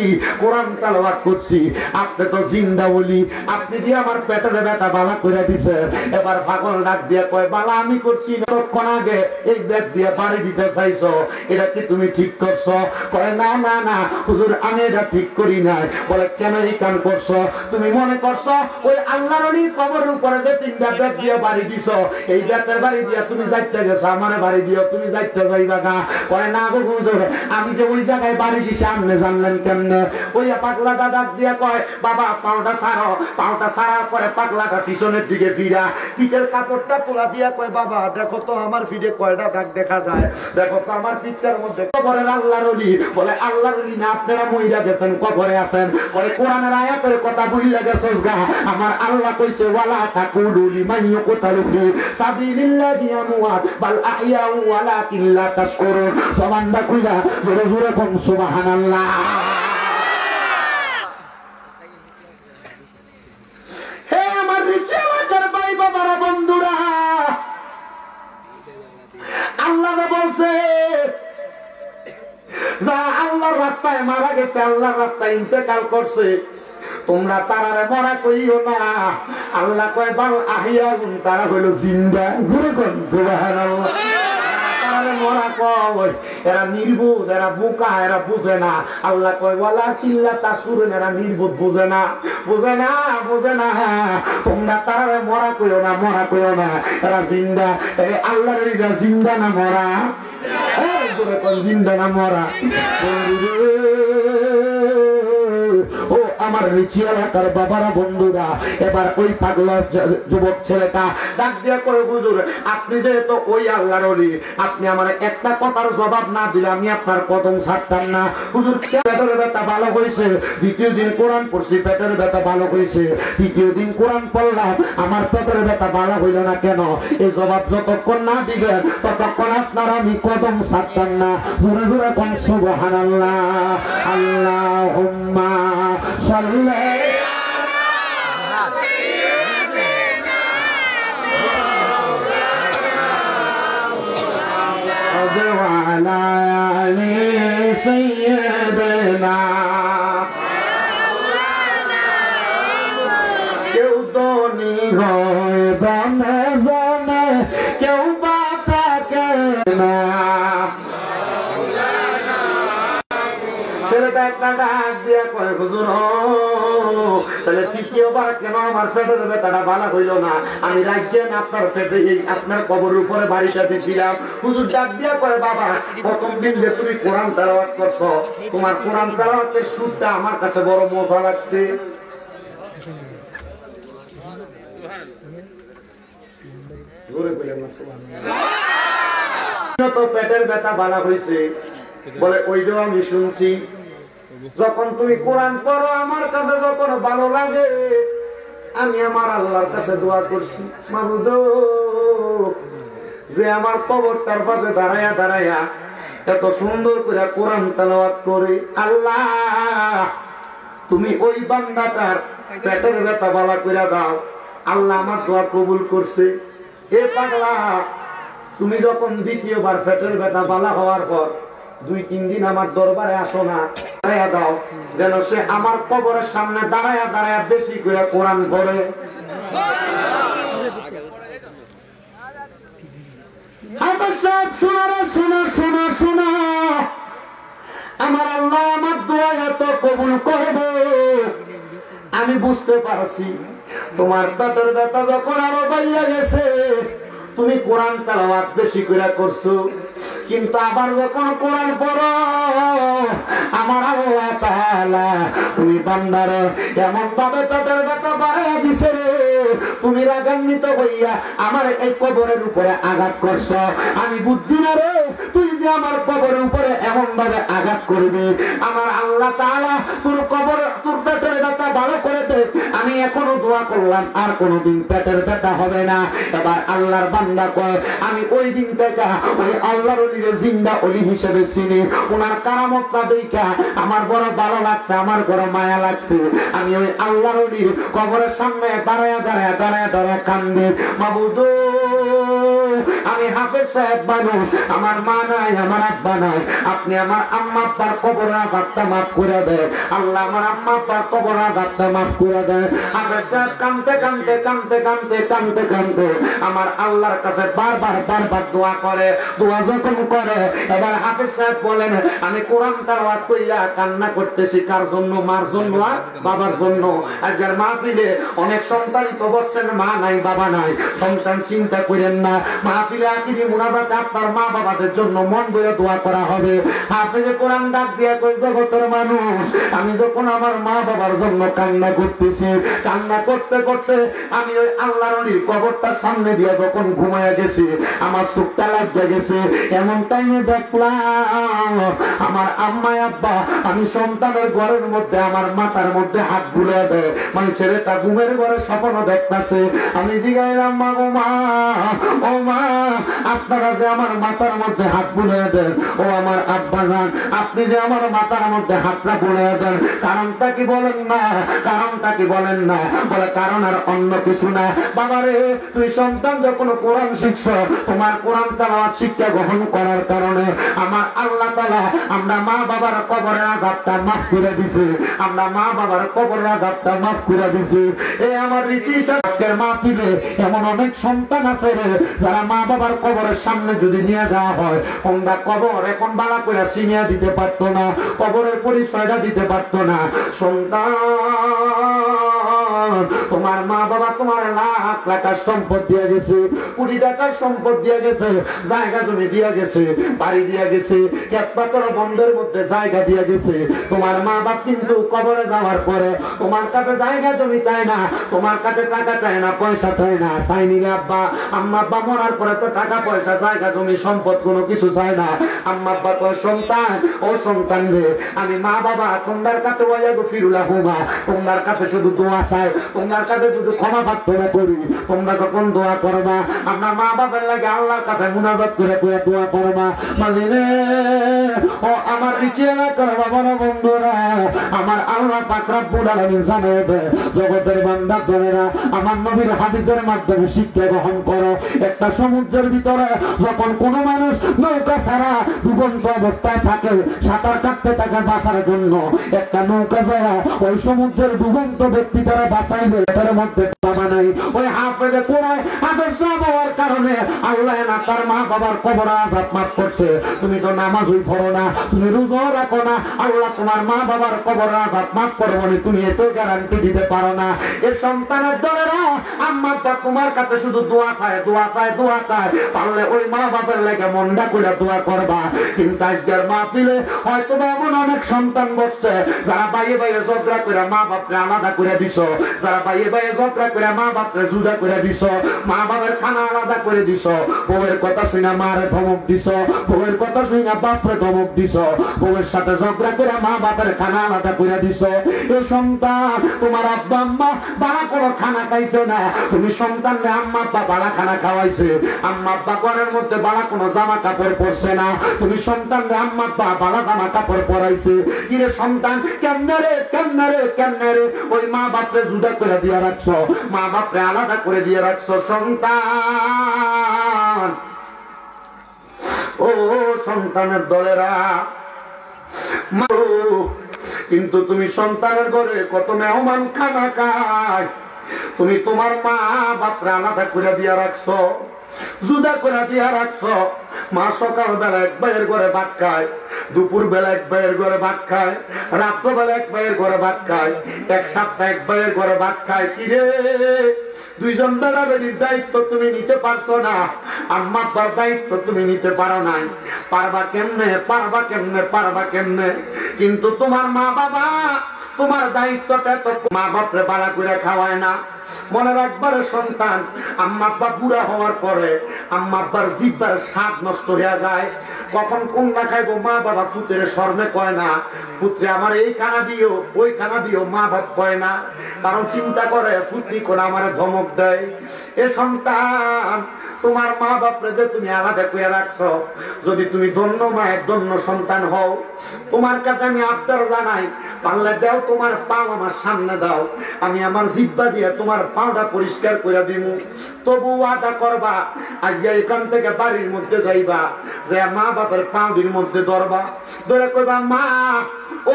কোরআন তেলাওয়াত করছি, আপনি তো জিন্দা বলি, আপনি দিয়ে আমার পেটের ব্যথা বালা করে দিছেন। এবার পাগল ডাক দিয়ে কয় বালা আমি করছি, ততক্ষণ আগে এই ব্যাগ দিয়ে বাড়ি দিতে চাইছো, এটা কি তুমি ঠিক করছো? কয় না না না হুজুর আমি এটা ঠিক করি নাই। বলে কেন এই কাম করছো? তুমি মনে করছো ওই আল্লাহর ওলি কবরের উপরে যে 3টা ব্যাগ দিয়ে বাড়ি দিছো, এই ব্যাগের বাড়ি দিয়ে তুমি যাইতে গেছো, আমারে বাড়ি দিও, তুমি যাইতে যাইবা গা। কয় না গো হুজুর, আমি যে ওই জায়গায় বাড়ি দিছি আপনি জানলেন কেমনে? ওই পাগলাটা ডাক দিয়ে কয় বাবা পাউটা ছাড়ো। পাউটা ছাড়ার পরে পাগলাটা পিছনের দিকে ফিরা পিঠের কাপড়টা তোলা দিয়া কয় বাবা দেখো তো আমার পিঠে কয়টা দাগ দেখা যায়, দেখো তো আমার পিঠটার মধ্যে। কবরের আল্লাহর ওলি। বলে আল্লাহর ওলি না, আপনারা মইরা গেছেন, কবরে আছেন। বলে কোরআনের আয়াতের কথা ভুইলা গেছস গা, আমার আল্লাহ কইছে ওয়ালা তাকুলু লিমান ইউকতালু ফি সাবিলিল্লাহি আমওয়াত বাল আহইয়াউ ওয়ালাকিন লা তাশকুরুন। সুবহানাল্লাহ কইলা জোরে জোরে কোন সুবহানাল্লাহ। হে আমার নিচে এলাকার ভাই বাবারা বন্ধুরা, আল্লাহ বলছে যা আল্লাহর রাস্তায় মারা গেছে, আল্লাহর রাস্তায় ইন্তেকাল করছে, তোমরা তারারে মরা কইও না। আল্লাহ কয় বাল আহিয়াউন, তারা হইল জিন্দা। জোরে কোন সুবহানাল্লাহ। তারারে মরা কয়, এরা নির্বোধ, এরা বোকা, এরা বুঝে না। আল্লাহ কয় ওয়ালা কিল্লা তাসুরুন, এরা নির্বোধ, বুঝে না, বুঝে না, বুঝে না। তোমরা তারারে মরা কইও না, মরা কইও না, এরা জিন্দা। আল্লাহর এরা জিন্দা না মরা? জোরে কোন জিন্দা না মরা? ও আমার নিচে এলাকার বাবারা বন্ধুরা, এবার ওই পাগলা যুবক ছেলেটা ডাক দিয়া করে হুজুর আপনি যেহেতু ওই আল্লাহর ওলি, আপনি আমার একটা কথার জবাব না দিলে আমি আপনার কদম ছাড়তাম না। হুজুর পেটের ব্যথা ভালো হয়েছে, 2য় দিন কোরআন পড়ছি, পেটের ব্যথা ভালো হয়েছে, 3য় দিন কোরআন পড়লাম, আমার পেটের ব্যথা ভালো হইল না কেন? এই জবাব যতক্ষণ না দিবেন ততক্ষণ আপনার আমি কদম ছাড়তাম না। জোরে জোরে কোন সুবহানাল্লাহ। আল্লাহুম্মা সাল্লি আলা আলি সাইয়্যিদিনা। কেউ ধনী হয় দমে জমে, কেউ বা থাকে না। ছেলেটা একটা ডাক দিয়া কয় হুজুর তাহলে 3য়বার কেন আমার পেটের ব্যথাটা ভালো হইল না? আমি রাখবেন আপনার পেটে আপনার কবরের উপরে বাড়িটা দিয়েছিলাম। হুজুর ডাক দিয়া কয় বাবা প্রথম দিন যে তুমি কোরআন তেলাওয়াত করছো, তোমার কোরআন তেলাওয়াতের সুরটা আমার কাছে বড় মজা লাগছে। তো পেটের ব্যথা ভালো হয়েছে। বলে ওইটাও আমি শুনছি, যখন তুমি কোরআন পড়ো আমার কাছে যখন ভালো লাগে, আমি আমার আল্লাহর কাছে দোয়া করছি, মাবুদ যে আমার কবরটার পাশে দাঁড়ায়া দাঁড়ায়া এত সুন্দর করে কোরআন তেলাওয়াত করে, আল্লাহ তুমি ওই বান্দাটার পেটের ব্যথা ভালো করে দাও। আল্লাহ আমার দোয়া কবুল করছে। এ পাগলা, তুমি যখন দ্বিতীয়বার পেটের ব্যথা ভালো হওয়ার পর 2-3 দিন আমার দরবারে আসো না, দাঁড়ায়া দাও, যেন সে আমার কবরের সামনে দাঁড়ায়া দাঁড়ায়া বেশি করে কোরআন পড়ে। আমার আল্লাহ আমার দোয়া এত কবুল করবে। আমি বুঝতে পারছি তোমার পেটের ব্যথা যখন আরো বাইয়া গেছে, তুমি কোরআন তেলাওয়াত বেশি করে করছো, কিন্তু আবার যখন কোরআন পড়ো আমার আল্লাহ তাআলা তুমি বান্দারে এমন ভাবে পেটের ব্যথা বাড়াইয়া দিছে রে, তুমি রাগান্বিত হইয়া আমার এই কবরের উপরে আঘাত করছো। আমি বুঝছি না রে, তুই যে আমার কবরের উপরে এমন ভাবে আঘাত করবি। আমার আল্লাহ তাআলা তোর কবর, তোর পেটের ব্যথা ভালো করে দে। আমি এখনো দোয়া করলাম আর কোনোদিন পেটের ব্যথা হবে না। এবার আল্লাহর বান্দা কয়, আমি ওই দিন থেকে ওই আল্লাহর ওলিকে জিন্দা ওলি হিসেবে চিনি। ওনার কারামতটা দেখা আমার বড় ভালো লাগছে, আমার বড় মায়া লাগছে। আমি ওই আল্লাহর ওলির কবরের সামনে দাঁড়ায়া দাঁড়ায়া দাঁড়ায়া দাঁড়ায়া কান্দি, মাবুদ আমি হাফেজ সাহেব মানুষ, আমার মা নাই, আমার আব্বা নাই, আপনি আমার আম্মা আব্বার কবরের আঘাতটা মাফ করে দেন। আল্লাহ আমার আম্মা আব্বার কবরের আঘাতটা মাফ করে দেন। হাফেজ সাহেব কাঁদতে কাঁদতে কাঁদতে কাঁদতে কাঁদতে কাঁদতে আমার আল্লাহর কাছে বারবার বারবার দোয়া করে। দোয়া যখন করে এবার হাফেজ সাহেব বলেন, আমি কোরআন তেলাওয়াত কইরা কান্না করতেছি কার জন্য? মার জন্য আর বাবার জন্য। আজকের মাহফিলে অনেক সন্তানই তো বসছেন, মা নাই বাবা নাই। সন্তান চিন্তা করেন না, মাহফিলে আখিরি মুনাজাতে আপনার মা বাবাদের জন্য মন ভরে দোয়া করা হবে। হাফেজে কোরআন ডাক দিয়া কই, জগতের মানুষ, আমি যখন আমার মা বাবার জন্য কান্না করতেছি, কান্না করতে করতে আমি ওই আল্লাহর ওলির কবরটার সামনে দিয়ে যখন ঘুমায়া গেছি, আমার চোখটা লাগিয়ে গেছে। এমন টাইমে দেখলাম আমার আম্মা আব্বা, আমি সন্তানের ঘরের মধ্যে আমার মাথার মধ্যে হাত বুলিয়ে দেয়, মানে ছেলেটা ঘুমের ঘরে স্বপ্ন দেখতেছে। আমি জিগাইলাম, মা গো মা, ও মা, আপনারা যে আমার মাথার মধ্যে হাত বুলিয়ে দেন, ও আমার আব্বা জান, আপনি যে আমার মাথার মধ্যে হাতটা বুলিয়ে দেন, কারণটা কি বলেন না? কারণটা কি বলেন না? বলে কারণ আর অন্য কিছু না। বাবারে, তুই সন্তান যখন কোরআন শিখছ, তোমার কোরআন তেলাওয়াত শিক্ষা গ্রহণ করার কারণে আমার আল্লাহ তাআলা আমরা মা বাবার কবরের আযাবটা মাফ করে দিছে। আমরা মা বাবার কবরের আযাবটা মাফ করে দিছি। এই আমার রিচি সাহেবের মাহফিলে এমন অনেক সন্তান আছে রে, যারা মা বাবার কবরের সামনে যদি নিয়ে যাওয়া হয়, কোনটা কবর এখন বালা করে চিনিয়ে দিতে পারতো না, কবরের পরিচয়টা দিতে পারতো না। সন্তান, তোমার মা বাবা তোমার লাখ লাখ সম্পদ দিয়ে গেছে, কোটি টাকার সম্পদ দিয়ে গেছে, জায়গা জমি দিয়ে গেছে, বাড়ি দিয়ে গেছে, ক্ষেতপাতর বন্ধের মধ্যে জায়গা দিয়ে গেছে। তোমার মা বাপ কিন্তু কবরে যাওয়ার পরে তোমার কাছে জায়গা জমি চায় না, তোমার কাছে টাকা চায় না, পয়সা চায় না। চাইনি রে আব্বা, আম্মা আব্বা মরার পরে তো টাকা পয়সা জায়গা জমি সম্পদ কোনো কিছু চায় না। আম্মা আব্বা তো সন্তান, ও সন্তান রে, আমি মা বাবা তোমার কাছে ওয়াইয়াগো ফিরুলা হুমা, তোমার কাছে শুধু দোয়া চাই, তোমার কাছে শুধু ক্ষমা প্রার্থনা করি। তোমরা যখন দোয়া করবা, আমরা মা বাবার লাগে আল্লাহর কাছে মুনাজাত করে করে দোয়া করবা। মানে ও আমার নিচে এলাকার বাবারা, বন্ধুরা, আমার আল্লাহ পাক রব্বুল আলামিন জানিয়ে দেয়, জগতের বান্দা দলেরা, আমার নবীর হাদিসের মাধ্যমে শিক্ষা গ্রহণ করো। একটা সমুদ্রের ভিতরে যখন কোনো মানুষ নৌকা ছাড়া ডুবন্ত অবস্থায় থাকে, সাঁতার কাটতে থাকে বাঁচার জন্য, একটা নৌকা যায় ওই সমুদ্রের ডুবন্ত ব্যক্তি তারা বাঁচাইবে, এটার মধ্যে বাবা নাই। ওই হাফেজে কোরআন হাফেজ সাহেব হওয়ার কারণে আল্লাহ না তার মা বাবার কবর আযাব মাফ করছে। তুমি তো নামাজই পড়ো না, তুমি রোজা রাখো না, আল্লাহ তোমার মা বাবার কবর আযাব মাফ করবে না, তুমি এত গ্যারান্টি দিতে পারো না। এই সন্তানের দলেরা আম্মা আব্বা তোমার কাছে শুধু দোয়া চায়, দোয়া চায়, দোয়া চায়। পারলে ওই মা বাবার লাগে মনটা কইরা দোয়া করবা। কিন্তু আজকের মাহফিলে হয়তো এমন অনেক সন্তান বসছে, যারা বাইয়ে বাইয়ে ঝগড়া করে মা বাপকে আলাদা করে দিছো, যারা বাইয়ে বাইয়ে ঝগড়া করে করে মা বাপরে জুদা করে দিছ, মা বাবার খানা আলাদা করে দিছ, বউয়ের কথা শুনে মারে ধমক দিছ, বউয়ের কথা শুনে বাপরে ধমক দিছ, বউয়ের সাথে ঝগড়া করে মা বাপের খানা আলাদা করে দিছ। এ সন্তান, তোমার আব্বা আম্মা বাড়া কোনো খানা খাইছে না, তুমি সন্তানকে আম্মা আব্বা বাড়া খানা খাওয়াইছে, আম্মা আব্বা ঘরের মধ্যে বাড়া কোনো জামা কাপড় পরছে না, তুমি সন্তানকে আম্মা আব্বা বাড়া জামা কাপড় পরাইছে। কিরে সন্তান, কেমনে রে কেমনে রে কেমনে রে ওই মা বাপরে জুদা করে দিয়ে রাখছো, মা বাপরে আলাদা করে দিয়ে রাখছো। সন্তান, ও সন্তানের দলেরা, কিন্তু তুমি সন্তানের ঘরে কত মেহমান খানা খায়, তুমি তোমার মা বাপরে আলাদা করে দিয়ে রাখছো, জুদা করে দিয়ে রাখছো। মা সকাল বেলা এক ভাইয়ের ঘরে ভাত খায়, দুপুর বেলা এক ভাইয়ের ঘরে ভাত খায়, রাত্র বেলা এক ভাইয়ের ঘরে ভাত খায়, এক সপ্তাহ এক ভাইয়ের ঘরে ভাত খায়। কিরে, দুইজন বেড়া বেড়ির দায়িত্ব তুমি নিতে পারছো না, আম্মা আব্বার দায়িত্ব তুমি নিতে পারো নাই। পারবা কেমনে, পারবা কেমনে, পারবা কেমনে? কিন্তু তোমার মা বাবা তোমার দায়িত্বটা তো মা বাপরে বাড়া করে খাওয়ায় না। মনে রাখবার সন্তান, আম্মা আব্বা বুড়া হওয়ার পরে আম্মা আব্বার জিব্বার স্বাদ নষ্ট হয়ে যায়। কখন কোনটা খাইবো মা বাবা ফুতের শর্মে কয় না, ফুতরে আমার এই খানা দিও ওই খানা দিও, মা বাপ কয় না, কারণ চিন্তা করে ফুতনি কোন আমার ধমক দেয়। এ সন্তান, তোমার মা বাপরে যে তুমি আলাদা করে রাখছো, যদি তুমি ধন্য মায়ের ধন্য সন্তান হও, তোমার কাছে আমি আবদার জানাই, পারলে দাও তোমার পাও আমার সামনে দাও, আমি আমার জিব্বা দিয়ে তোমার পাওটা পরিষ্কার করে দিব। তবু আদা করবা, আজকে এখান থেকে বাড়ির মধ্যে যাইবা, যে মা বাপের পাউডির মধ্যে ধরবা, ধরে কইবা মা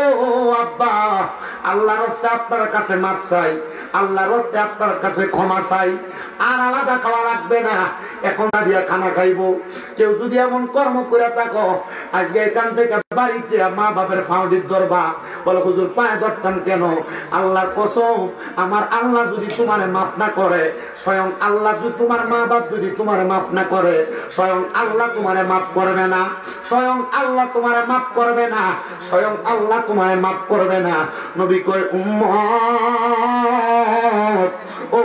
ও আব্বা, আল্লাহর রাস্তায় আপনার কাছে মাপ চাই, আল্লাহর রাস্তায় আপনার কাছে ক্ষমা চাই, আর আলাদা খাওয়া লাগবে না, এখন দিয়া খানা খাইবো। কেউ যদি এমন কর্ম করে থাকো, আজকে এখান থেকে বাড়িতে মা বাপের ফাউডির ধরবা, বলে হুজুর পায়ে ধরতাম কেন? আল্লাহর কসম, আমার আল্লাহ যদি তোমার মাফ না করে, স্বয়ং আল্লাহ যদি তোমার মা বাপ যদি তোমার মাফ না করে, স্বয়ং আল্লাহ তোমারে মাফ করবে না, স্বয়ং আল্লাহ তোমারে মাফ করবে না, স্বয়ং আল্লাহ তোমায় মাফ করবে না। নবী কয় উম্মত, ও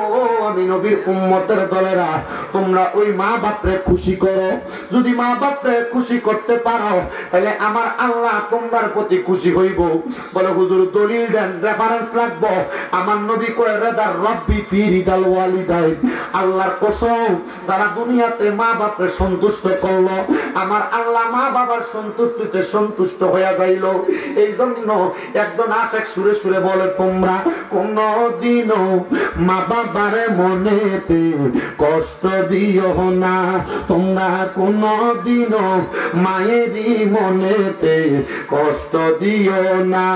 আমি নবীর উম্মতের দলেরা, তোমরা ওই মা বাপরে খুশি করো। যদি মা বাপরে খুশি করতে পারো, তাহলে আমার আল্লাহ তোমার প্রতি খুশি হইব। বলে হুজুর দলিল দেন, রেফারেন্স লাগবো। আমার নবী কয় রাদার রব্বি ফি রিদাল ওয়ালিদাইন, আল্লাহর কসম, তারা দুনিয়াতে মা বাপরে সন্তুষ্ট করলো, আমার আল্লাহ মা বাবার সন্তুষ্টিতে সন্তুষ্ট হয়ে যাইল। এই জন্য একজন আশেক সুরে সুরে বলে, তোমরা কোনদিনও মা বাবার মনেতে কষ্ট দিও না, তোমরা কোনদিনও মায়েরই মনেতে কষ্ট দিও না।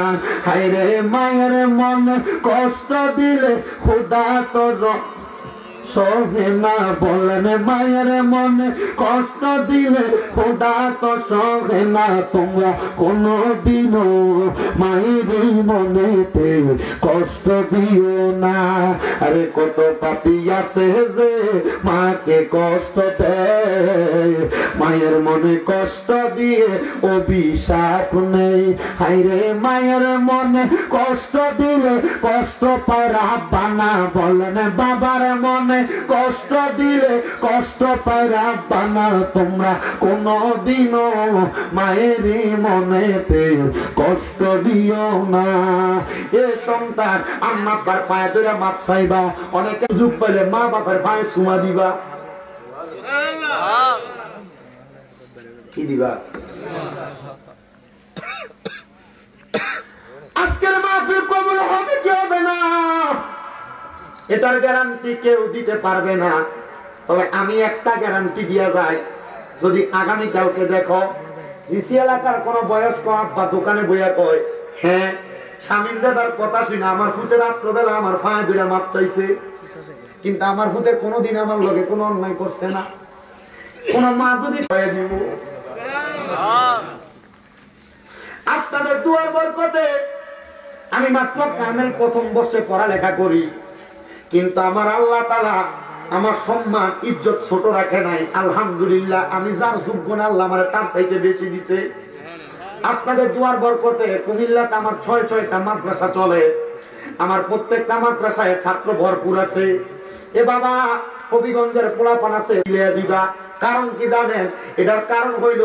হায়রে মায়ের মনে কষ্ট দিলে খোদা তোর সহে না, বলেন মায়ের মনে কষ্ট দিলে খোদা তো সহে না। তোমরা কোনদিনও মায়ের মনেতে কষ্ট দিও না। আরে কত পাপী আছে যে মাকে কষ্ট দেয়, মায়ের মনে কষ্ট দিয়ে অভিশাপ নেই। হায়রে মায়ের মনে কষ্ট দিলে কষ্ট পায় রাব্বানা, বলেন বাবার মনে কষ্ট দিলে কষ্ট পায় রাব্বানা। তোমরা কোনদিনও মায়ের মনেতে কষ্ট দিও না। এ সন্তান, আম্মা আব্বার পায়ে ধরে মাপ চাইবা, অনেকে যুগ পেলে মা বাবার পায়ে চুমা দিবা। কি দিবা? আজকের মাহফিল কবুল হবে কি হবে না, এটার গ্যারান্টি কেউ দিতে পারবে না। তবে আমি একটা গ্যারান্টি দিয়া যাই, যদি আগামী কাউকে দেখো রিসি এলাকার কোন বয়স্ক আব্বা দোকানে বইয়া কয়, হ্যাঁ স্বামীর দাদার কথা শুনে আমার ফুতে রাত্রবেলা আমার ফাঁয়া ধরে মাপ চাইছে, কিন্তু আমার ফুতে কোনোদিন আমার লগে কোনো অন্যায় করছে না, কোন মা যদি ভয়ে দিব। আপনাদের দুয়ার বরকতে আমি মাত্র কামেল প্রথম বর্ষে পড়ালেখা করি, কিন্তু আমার আল্লাহ তাআলা আমার সম্মান ইজ্জত ছোট রাখে নাই। আলহামদুলিল্লাহ, আমি যার যোগ্য না আল্লাহ আমার তার চাইতে বেশি দিছে। আপনাদের দুয়ার বরকতে কুমিল্লাতে আমার ৬-৬টা মাদ্রাসা চলে, আমার প্রত্যেকটা মাদ্রাসায় ছাত্র ভরপুর আছে। এ বাবা হবিগঞ্জের পোলাপান আছে দিবা। কারণ কি জানেন? এটার কারণ হইল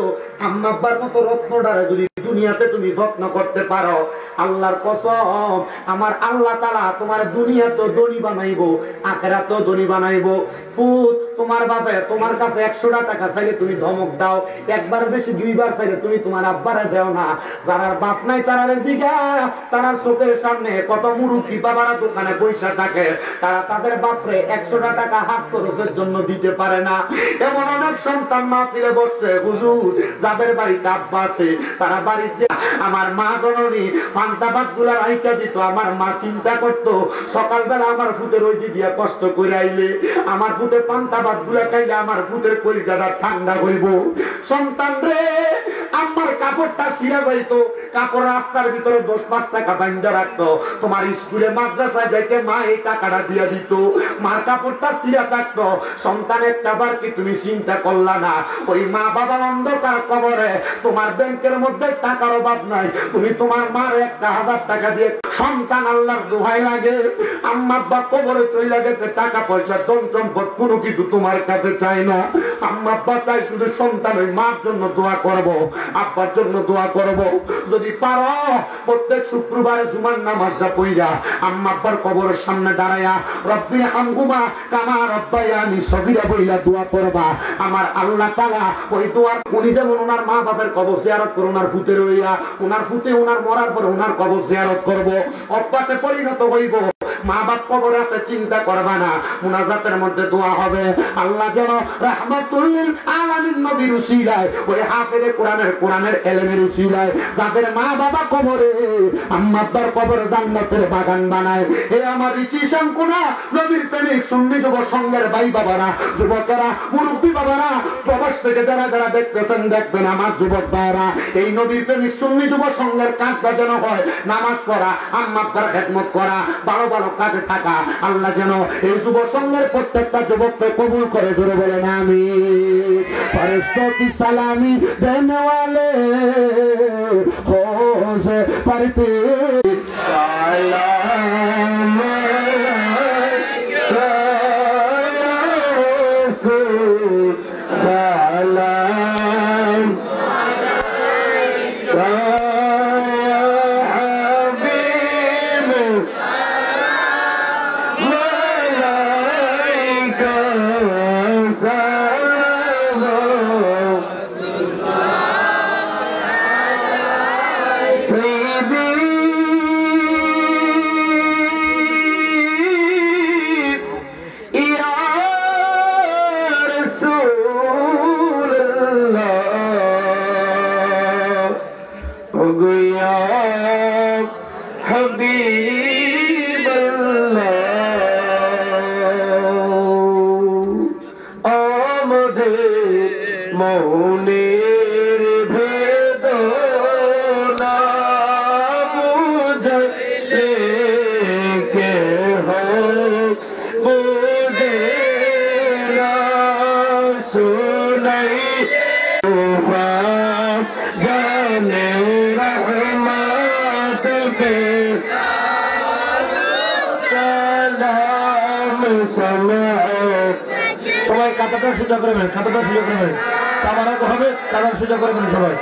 আম্মা আব্বার মতো রত্নটারে যদি দুনিয়াতে তুমি যত্ন করতে পারো, আল্লাহর কসম আমার আল্লাহ তাআলা তোমার দুনিয়া তো ধনী বানাইবো, আখিরাত তো ধনী বানাইবো। ফুত তোমার বাপে তোমার কাছে 100 টাকা চাইলে তুমি ধমক দাও, একবার বেশি 2 বার চাইলে তুমি তোমার আব্বারে দাও না। যারার বাপ নাই তারারে জিগা, তারার চোখের সামনে কত মুরব্বি বাবারা দোকানে পয়সা থাকে, তারা তাদের বাপরে 100 টাকা হাত খরচের জন্য দিতে পারে না। এমন অনেক সন্তান মাহফিলে বসছে হুজুর, যাদের বাড়িতে আব্বা আছে তারা বাড়ির যে আমার মা জননী ফান্তাবাদ গুলা রাইকা দিত, আমার মা চিন্তা করতো সকালবেলা আমার ফুতের ওই দিয়া কষ্ট করে আইলে আমার ফুতে পান্তাবাদ গুলা খাইলে আমার ফুতের কলিজাটা ঠান্ডা হইব। সন্তান রে আমার কাপড়টা ছিঁড়া যাইতো, কাপড় রাস্তার ভিতরে 10-5 টাকা বাইন্দা রাখতো, তোমার স্কুলে মাদ্রাসায় যাইতে মা এই টাকাটা দিয়া দিত। মার কাপড়টা ছিঁড়া থাকতো, সন্তান একটা বার কি তুমি চিন্তা করলা না? ওই মা বাবা অন্ধকার কবরে, তোমার ব্যাংকের মধ্যে টাকার অভাব নাই, তুমি তোমার মার 1000 টাকা দিয়ে সন্তান আল্লাহর দোহাই লাগে আম্মা আব্বা কবরে চলে গেছে, টাকা পয়সা ধন সম্পদ কোনো কিছু তোমার কাছে চাই না। আম্মা আব্বা চাই শুধু সন্তান ওই মার জন্য দোয়া করব, আব্বার জন্য দোয়া করব। যদি পারো প্রত্যেক শুক্রবারে জুমার নামাজটা পড়া আম্মা আব্বার কবরের সামনে দাঁড়ায়া রব্বি হামহুমা কামা রব্বায়ানি সগীরা বইলা দোয়া করবা। আমার আল্লাহ তাআলা ওই দোয়ার, উনি যেমন ওনার মা বাপের কবর জিয়ারত করে ওনার ফুতে রইয়া, ওনার ফুতে ওনার মরার পরে ওনার কবর জিয়ারত করব, অভ্যাসে পরিণত হইব। মা বাপ কবরে আছে চিন্তা করবা না, মুনাজাতের মধ্যে দোয়া হবে আল্লাহ যেন রাহমাতুল লিল আলামিন নবীর উসিলায়, ওই হাফেজে কোরআনের ইলমের উসিলায় যাদের মা বাবা কবরে আম্মা আব্বার কবরে জান্নাতের বাগান বানায়। হে আমার রিচিশন কোনা নবীর প্রেমিক সুন্নি যুব সংঘের ভাই বাবারা, যুবকেরা, মুরব্বী বাবারা, প্রবাস থেকে যারা যারা দেখতেছেন দেখবেন আমার যুবক ভাইরা, এই নবীর প্রেমিক সুন্নি যুব সংঘের কাজটা যেন হয় নামাজ পড়া, আম্মা আব্বার খেদমত করা, ভালো ভালো কাজে থাকা। আল্লাহ যেন এই যুব সংঘের প্রত্যেকটা যুবককে কবুল করে, জোরে বলেন আমিন। ফেরেশতোं की सलामी देने वाले खोज परते सलाम সবাই কাতাটা সোজা করবেন, খাতাটা সোজা করবেন, কামারা তো হবে, কাতার সোজা করবেন সবাই।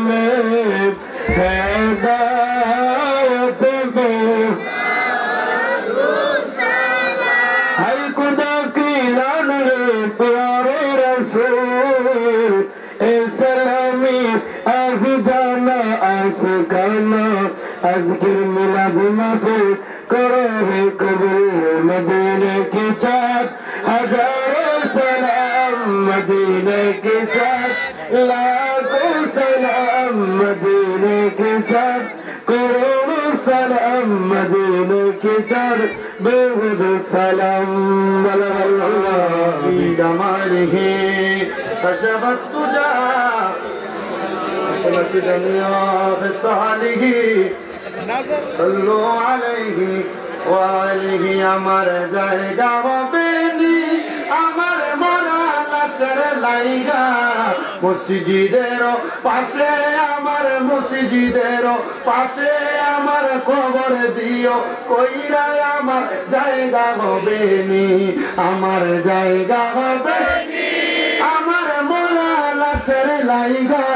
में हैदर আজকের মিলাদ মাহফিল করো রে কবুল মদিনা কি চাঁদ হাজারো সালাম মদিনা কি চাঁদ লাখো সালাম মদিনা কি চাঁদ করোড়ো সালাম মদিনা কি চাঁদ বেহুদ সালাম জামালিহি কশফত তুজা কশফত দুনিয়া বিসালিহি সাল্লু আলাইহি ওয়া আলিহি আমার জায়গা হবে নি আমার মরা লাশের লাইগা মসজিদের পাশে আমার মসজিদের পাশে আমার কবর দিও কইরা আমার জায়গা হবে নি আমার জায়গা হবে নি আমার মরা লাশের লাইগা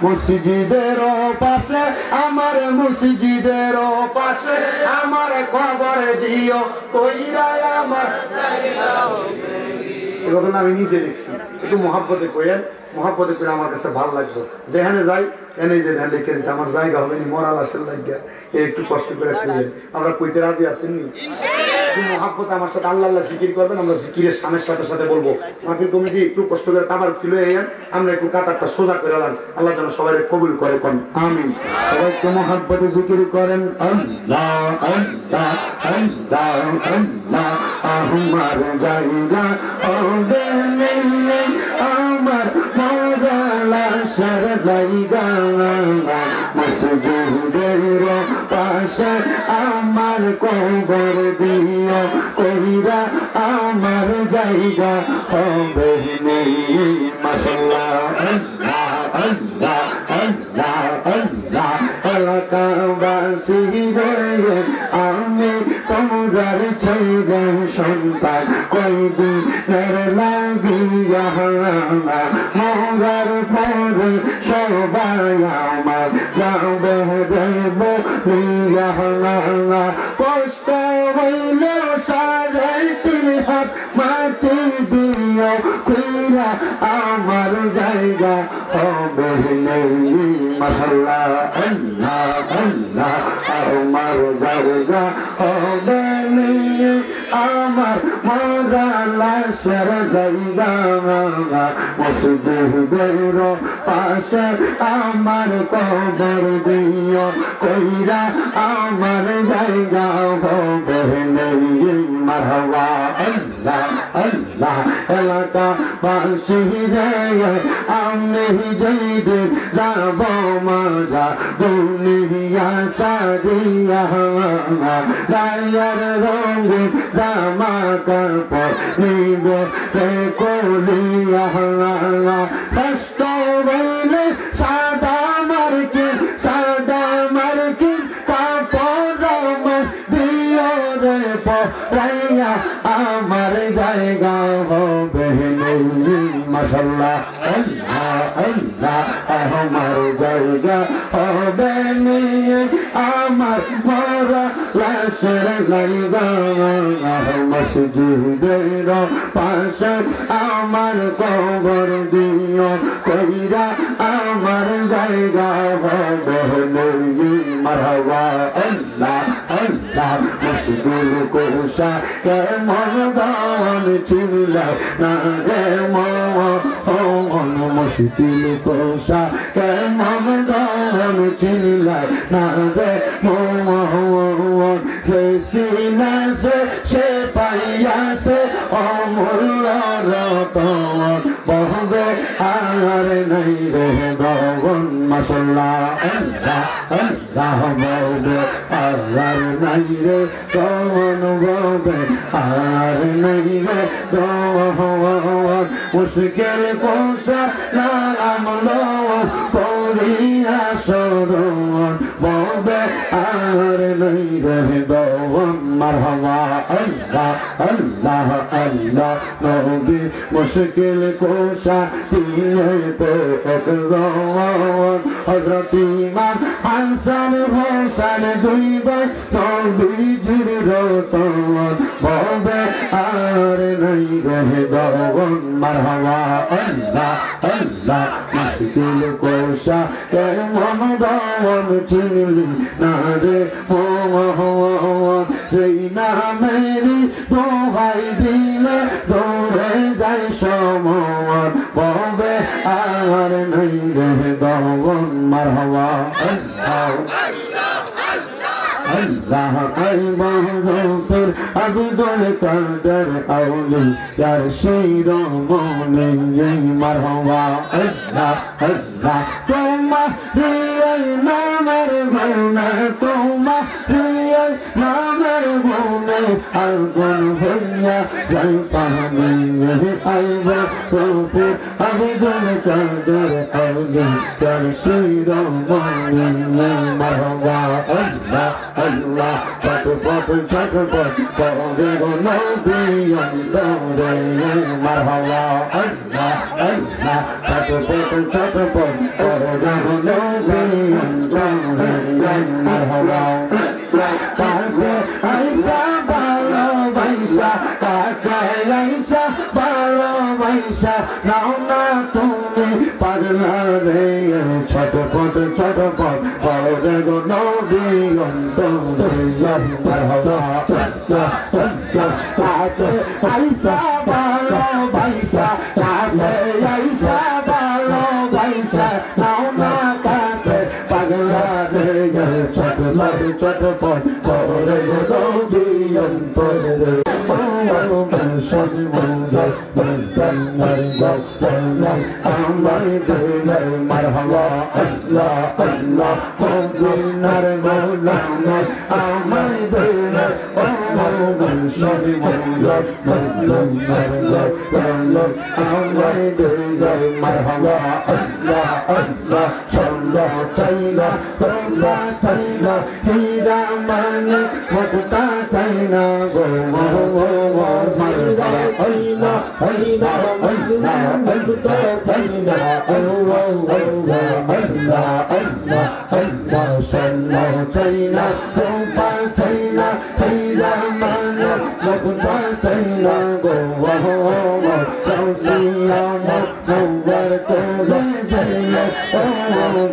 মসজিদের পাশে আমার মসজিদের পাশে আমার কবর দিও কইরা আমার জায়গা হবে নি। এই ঘটনা আমি নিজে দেখছি, একটু মহাব্বতে কইেন, মহাব্বতে করে আমার কাছে ভালো লাগলো। যেখানে যাই এনে যে ধ্যান লিখে দিচ্ছে আমার জায়গা হবে নি মরা লাশের লাগিয়া, একটু কষ্ট করে কইেন। আমরা কইতে রাজি আসেননি? মহাব্বতে আমার সাথে আল্লাহ আল্লাহ জিকির করবেন, আমরা জিকিরের সামনের সাথে সাথে বলবো। মাহফিল কমিটি একটু কষ্ট করে তাবার কিলো এলেন, আমরা একটু কাতারটা সোজা করে এলাম। আল্লাহ যেন সবাই কবুল করে কোন আমিন। সবাই একটু মহাব্বতে জিকির করেন আল্লাহ আল্লাহ আল্লাহ আল্লাহ। আমার জায়গা হবে নি আমার মরা লাশের লাইগা মসজিদের পাশে আমার কবর দিও কইরা আমার জায়গা হবে নি। মাশাআল্লাহ আল্লাহ আল্লাহ আল্লাহ আল্লাহ। এলাকাবাসী রে আমি তোমার ছেলে সন্তান কয়দিনের লাগিয়া মরার পরে সবাই আমার যাবে দেব কষ্ট হইলে সাড়ে 3 হাত মাটি দিও কইরা আমার জায়গা হবে নেই। মাশাআল্লাহ আল্লাহ আল্লাহ। আমার জায়গা হবে নেই আমার মরা লাশের লাইগা মসজিদের পাশে আমার কবর দিও কইরা আমার জায়গা হবে নেই। মারহাবা আল্লাহ আল্লাহ। এলাকা বাসী রে আমি যেদিন যাব মারা দুনিয়া ছাড়িয়া গায়ের রঙিন জামা কাপড় নিবে কলিয়া কষ্ট হইলে সাদা মার্কিন কাপড় দিও রে পরাইয়া আমার জায়গা হবে নেই। মাশাআল্লাহ আল্লাহ আল্লাহ। আমার জায়গা হবে নেই আমার মরা লাশের লাইগা মসজিদের পাশে আমার কবর দিও কইরা আমার জায়গা হবে নেই। মারহাবা আল্লাহ আল্লাহ। মুশকিল কোষা কেমন গান ছিল না রে মন মুশকিল কোষা কেমন গান ছিল না রে মন সে সিনা সে পাইয়াছে অমূল্য রতন বহবে আর নাই রে গগন। মাশাআল্লাহ আল্লাহ আল্লাহ। বহবে আর নাই রে গগন বহবে আর নাই রে গগন। মুশকিল কোষা নাম লো করিয়া শরণ বহবে আর নাই রে গগন। মারহাবা আল্লাহ আল্লাহ আল্লাহ নবী মুশকিল কোশা দিনে পে একজন হযরত ইমাম হাসান হোসেন দুই ভাই নবীজির রতন ববে আর নাই রহে দওন মারহাবা আল্লাহ আল্লাহ মুশকিল কোশা কেমন দওন চিনলি না রে মোহন সেই নামেরই দোহাই দিলে দৌড়ে যায় সমন ববে আর নাই রে দওন মারহাবা আল্লাহ আল্লাহ আব্দুল কাদের আউলিয়ার শিরোমণি মারহাবা আল্লাহ আল্লাহ তোমার নামের গুণে তোমার নামের গুণে আগুন হইয়া যাই পানি আইব তোর আব্দুল কাদের আউলিয়ার শিরোমণি মারহাবা আল্লাহ আল্লাহ চটপট চটপট পরে গো নবী অন্তরে মারহাবা আল্লাহ আল্লাহ চটপট চটপট পরে গো নবী অন্তরে মারহাবা কাছে আইসা ভালোবাসা কাছে আইসা ভালোবাসা নাও না তুমি পাগলা রে চটপট চটপট পরে গো নবী অন্তরে মারহাবা কাছে আইসা ভালোবাসা কাছে আইসা ভালোবাসা নাও না কাছে পাগলা রে চটপট চটপট পরে গো নবী অন্তরে মারহাবা আল্লাহ আল্লাহ দিনার মৌলানা আমায় দে আমায় দে মারহাবা আল্লাহ আল্লাহ চন্দ্র চাইনা তোমরা চাইনা হীরা মানে মুক্তা চাইনা গো মারহাবা আল্লাহ আল্লাহ আল্লাহ মুক্তা চাইনা আল্লাহ আল্লাহ আল্লাহ আল্লাহ চন্দ্র চাইনা তোমরা চাইনা হীরা মানে মুক্তা চাইনা গো রসিয়া নওয়ার করে যাইয়া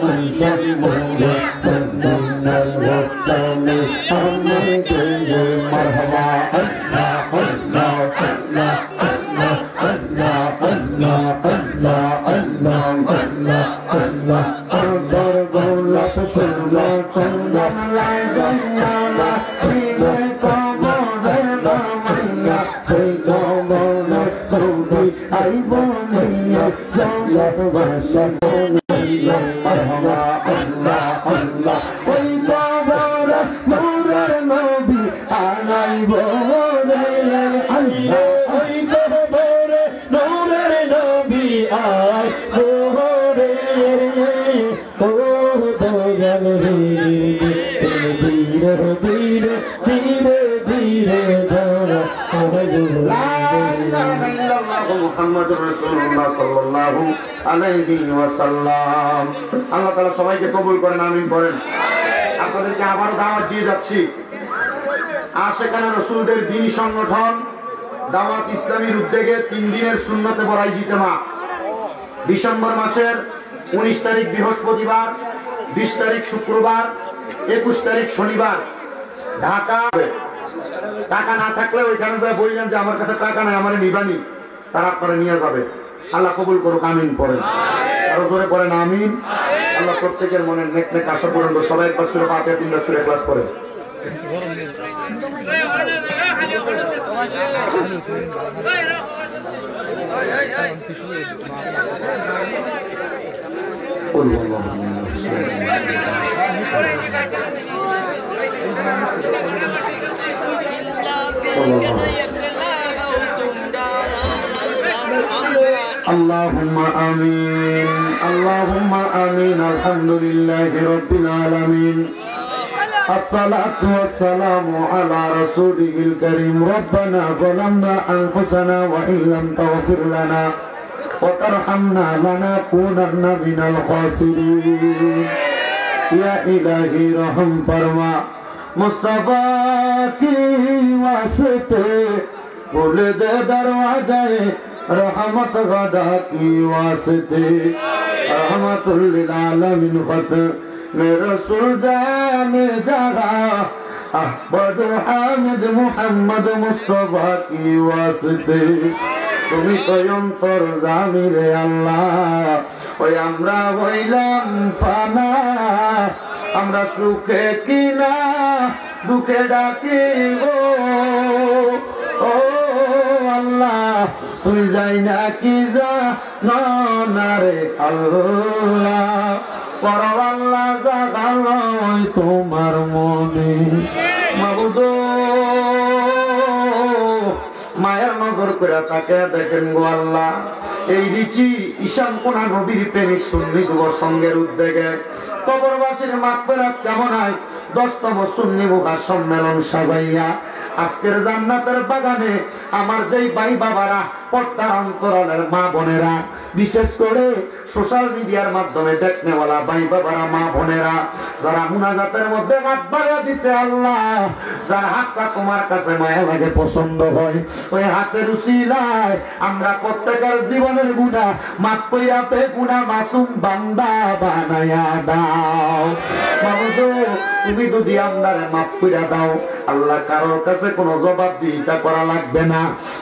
মনসব মোরে বন্দনার রতনে আমায় দে মারহাবা আল্লাহ আল্লাহ আল্লাহ আল্লাহ আল্লাহ আল্লাহ আল্লাহ আল্লাহ আল্লাহ আল্লাহ গোলাপ সুন্দর চন্দন লাগাইয়া ফিরে কবরে বামাইয়া সেই কবরে তুমি আইব নিয়ে জগৎ বাসন মারহাবা আল্লাহ আল্লাহ ওই কবরে নূরের নবী আনাইব রে আল্লাহ ওই কবরে নূরের নবী আইব রে ও দয়াল রে ধীরে ধীরে ধীরে ধীরে ধরা মুহাম্মাদুর রাসূলুল্লাহ সাল্লাল্লাহু আলাইহি ওয়াসাল্লাম। আল্লাহ তাআলা সবাইকে কবুল করেন, আমিন করেন। আপনাদেরকে আবারও দাওয়াত দিয়ে যাচ্ছি আশিকানা রাসূলদের দ্বীনি সংগঠন দাওয়াত ইসলামীর উদ্যোগে 3 দিনের সুন্নতে বড়াই জিতেমা ডিসেম্বর মাসের 19 তারিখ বৃহস্পতিবার, 20 তারিখ শুক্রবার, 21 তারিখ শনিবার ঢাকা। টাকা না থাকলে ওইখানে যা বললেন যে আমার কাছে টাকা নাই, আমার নিবানি, তারা আপনারা নিয়ে যাবে। আল্লাহ কবুল করুক, আমিন পড়েন, আরো জোরে পড়েন আমিন। আল্লাহ প্রত্যেকের মনের নেক নেক আশা পূরণ করুন। সবাই একবার সূরা ফাতিহা 3 বার সূরা ইখলাস পড়েন। اللهم آمين اللهم آمين الحمد لله رب العالمين الصلاة والسلام على رسوله الكريم ربنا ظلمنا أنفسنا وإن لم تغفر لنا وترحمنا لنكونن من الخاسرين या इलाही रहम फरमा मुस्तफा की वास्ते खोल दे दरवाज़े रहमत गदा की वास्ते रहमतुल लिल आलमीन खत में रसूल जाने जगा अहमद हामिद मुहम्मद मुस्तफा की वास्ते তুমি তো অন্তর জামি রে আল্লাহ ওই আমরা হইলাম ফানা আমরা সুখে কিনা দুঃখে ডাকি ও আল্লাহ তুমি যাই না কি যা না রে আল্লাহ পর আল্লাহ জাগালো তোমার মনে মাবুদ মায়ের নজর করে তাকে দেখেন গো আল্লাহ এই রিচি ঈশান কোনা নবীর প্রেমিক সুন্নি যুব সংঘের উদ্যোগে কবরবাসীর মাগফিরাত কামনায় 10তম সুন্নি মুখা সম্মেলন সাজাইয়া আজকের জান্নাতের বাগানে আমার যেই ভাই বাবারা পর্দার অন্তরালের মা বোনেরা বিশেষ করে সোশ্যাল মিডিয়ার মাধ্যমে দেখনেওয়ালা ভাই বাবারা মা বোনেরা যারা মুনাজাতের মধ্যে হাত বাড়িয়ে দিছে আল্লাহ যার হাতটা তোমার কাছে মায়া লাগে পছন্দ হয় ওই হাতের উসিলায় আমরা প্রত্যেকের জীবনের গুনাহ মাফ কইরা পে গুনাহ মাসুম বান্দা বানায়া দাও মাবুদ তুমি যদি আমরারে মাফ কইরা দাও আল্লাহ কারোর কাছে কোনো জবাবদিহিতা করা লাগবে না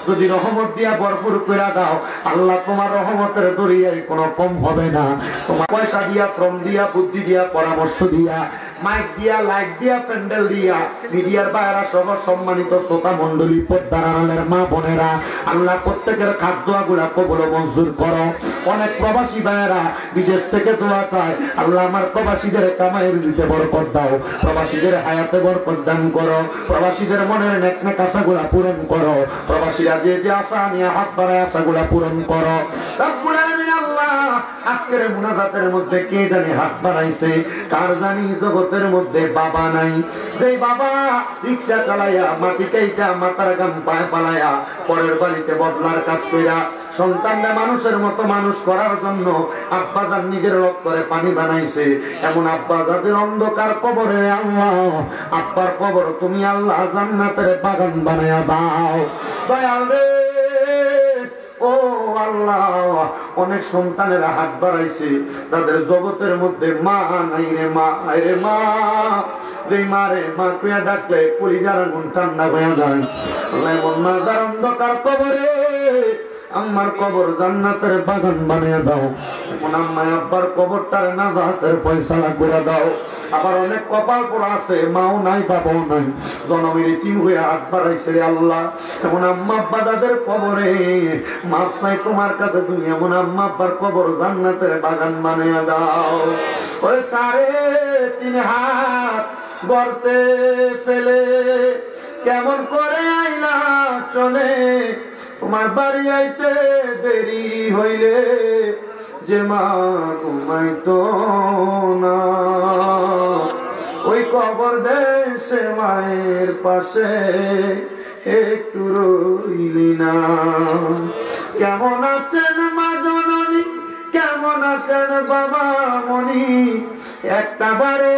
যদি রহমত দিয়া ভরপুর কইরা দাও আল্লাহ তোমার রহমতের দরিয়ায় কোনো কম হবে না তোমার পয়সা দিয়া শ্রম দিয়া বুদ্ধি দিয়া পরামর্শ দিয়া মাইক দিয়া লাইট দিয়া প্যান্ডেল দিয়া মিডিয়ার বাইরা সহ সম্মানিত শ্রোতা মণ্ডলী পর্দার আড়ালের মা বোনেরা আল্লাহ প্রত্যেকের কাজ দোয়াগুলা কবুল মঞ্জুর করো অনেক প্রবাসী ভাইয়েরা বিদেশ থেকে দোয়া চায় আল্লাহ আমার প্রবাসীদের কামাইয়ের দিতে বরকত দাও প্রবাসীদের হায়াতে বরকত দান করো প্রবাসীদের মনের নেক নেক আশাগুলা পূরণ করো প্রবাসীরা যে যে আশা নিয়ে হাত বাড়ায় আশাগুলা পূরণ করো রব্বুল আলামিন আল্লাহ আজকের মুনাজাতের মধ্যে কে জানি হাত বাড়াইছে কার জানি জগতের মধ্যে বাবা নাই যেই বাবা রিকশা চালাইয়া মাটি কাইটা মাথার গাম পায়ে পালাইয়া পরের বাড়িতে বদলার কাজ কইরা সন্তানরা মানুষের মতো মানুষ করার জন্য আব্বা যার নিজের রক্তরে পানি বানাইছে এমন আব্বা যাদের অন্ধকার কবরে আল্লাহ আব্বার কবর তুমি আল্লাহ জান্নাতের বাগান বানায়া দাও দয়াল রে ও আল্লাহ অনেক সন্তানেরা হাত বাড়াইছে তাদের জগতের মধ্যে মা নাই রে মা রে মা যেই মা রে মা কুয়া ডাকলে কলিজার আগুন ঠান্ডা হয়ে যায় আল্লাহ মন্নাদার অন্ধকার কবরে আমার কবর জান্নাতের বাগান বানিয়ে দাও এমন আম্মায় আব্বার কবরটার নাজাতের ফয়সালা করে দাও আবার অনেক কপাল পোড়া আছে মাও নাই বাবাও নাই জনমের ইতিম হয়ে হাত বাড়াইছে আল্লাহ এমন আম্মা আব্বা দাদের কবরে মাফ চাই তোমার কাছে তুমি এমন আম্মা আব্বার কবর জান্নাতের বাগান বানিয়ে দাও ওই 3.5 হাত গর্তে ফেলে কেমন করে আইলা চলে তোমার বাড়ি আইতে দেরি হইলে যে মা ঘুমাইতো না ওই কবর দেশে মায়ের পাশে একটু রইলি না কেমন আছেন মা জননী কেমন আছেন বাবা মনি একটা বারো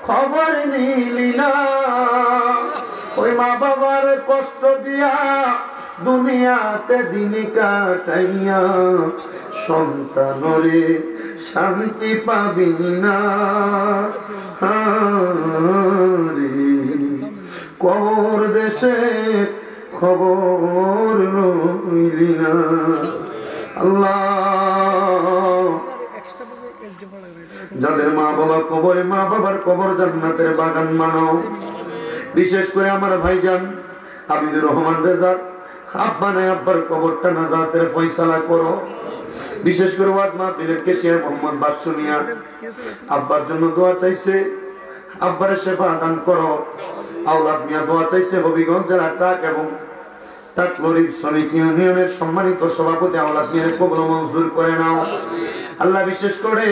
খবর নিলি না ওই মা বাবার কষ্ট দিয়া দুনিয়াতে দিন কাটাইয়া সন্তানরে শান্তি পাবি না কবর দেশে খবর লইলি না আল্লাহ যাদের মা বাবা কবরে মা বাবার কবর জান্নাতের বাগান বানাও বিশেষ করে আমার ভাইজান আবিদুর রহমান রেজাক আব্বা নাই আব্বার কবরটা নাজাতের ফয়সালা করো বিশেষ করে ওয়াদ মাহফিলের কেশিয়ার মোহাম্মদ বাচ্চু মিয়া আব্বার জন্য দোয়া চাইছে আব্বারে শেফা দান করো আওলাদ মিয়া দোয়া চাইছে হবিগঞ্জ জেলা ট্রাক এবং ট্রাক লরি শ্রমিক ইউনিয়নের সম্মানিত সভাপতি আওলাদ মিয়ার কবর মঞ্জুর করে নাও আল্লাহ বিশেষ করে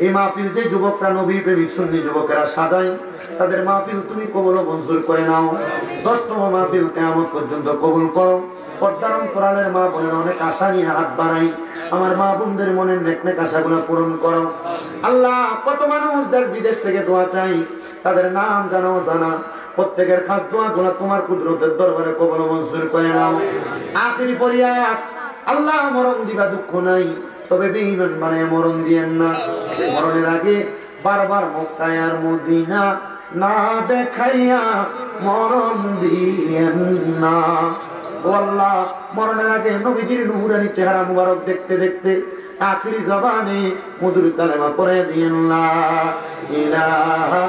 এই মাহফিল যে যুবকরা নবী প্রেমিক সুন্নি যুবকেরা সাজায় তাদের মাহফিল তুমি কবুল ও মঞ্জুর করে নাও। 10তম মাহফিল কিয়ামত পর্যন্ত কবুল করো। পর্দার কোরআনের মা বোনের অনেক আশা নিয়ে হাত বাড়াই, আমার মা বোনদের মনের নেক আশাগুলো পূরণ করো। আল্লাহ কত মানুষ দেশ বিদেশ থেকে দোয়া চাই, তাদের নাম জানো জানা, প্রত্যেকের খাস দোয়াগুলো তোমার কুদরতের দরবারে কবুল ও মঞ্জুর করে নাও। আখিরি ফরিয়াদ, আল্লাহ মরণ দিবা দুঃখ নাই, তবে বেঈমান বানায় মরণ দিয়েন না। মরণের আগে বারবার মক্কায় আর মদিনা না দেখাইয়া মরণ দিয়েন না। ও আল্লাহ, মরণের আগে নবীজির নূরানি চেহারা মুবারক দেখতে দেখতে আখিরি জবানে মধুর কালেমা পড়ে দিয়েন লা ইলাহা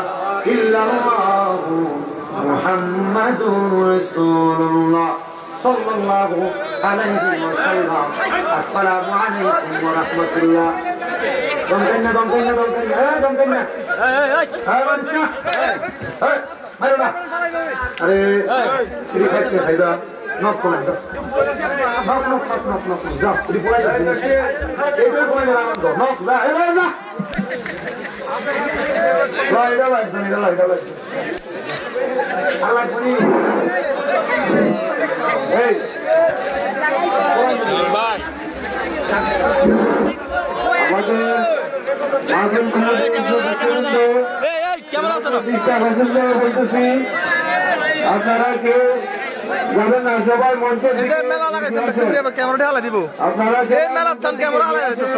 ইল্লাল্লাহু মুহাম্মাদুর রাসূলুল্লাহ সাল্লাল্লাহু আলাইহি ওয়াসাল্লাম। আসসালামু আলাইকুম ওয়া রাহমাতুল্লাহ। দমকেন না মারো না। আরে শ্রী খাইতে খাইদা নক করে দাও, নক যাও রিপোর্ট আছে এইটা কোন আনন্দ নক যা যা লাইডা আল্লাহ করি এই ভাই আমাদের ক্যামেরা আছে না বলতেছি, আপনারা কেউ যাবেন না, সবাই মঞ্চে মেলা লাগাইছেন ক্যামেরা হালা দিব, আপনারা মেলা ক্যামেরা হালা দিতেছে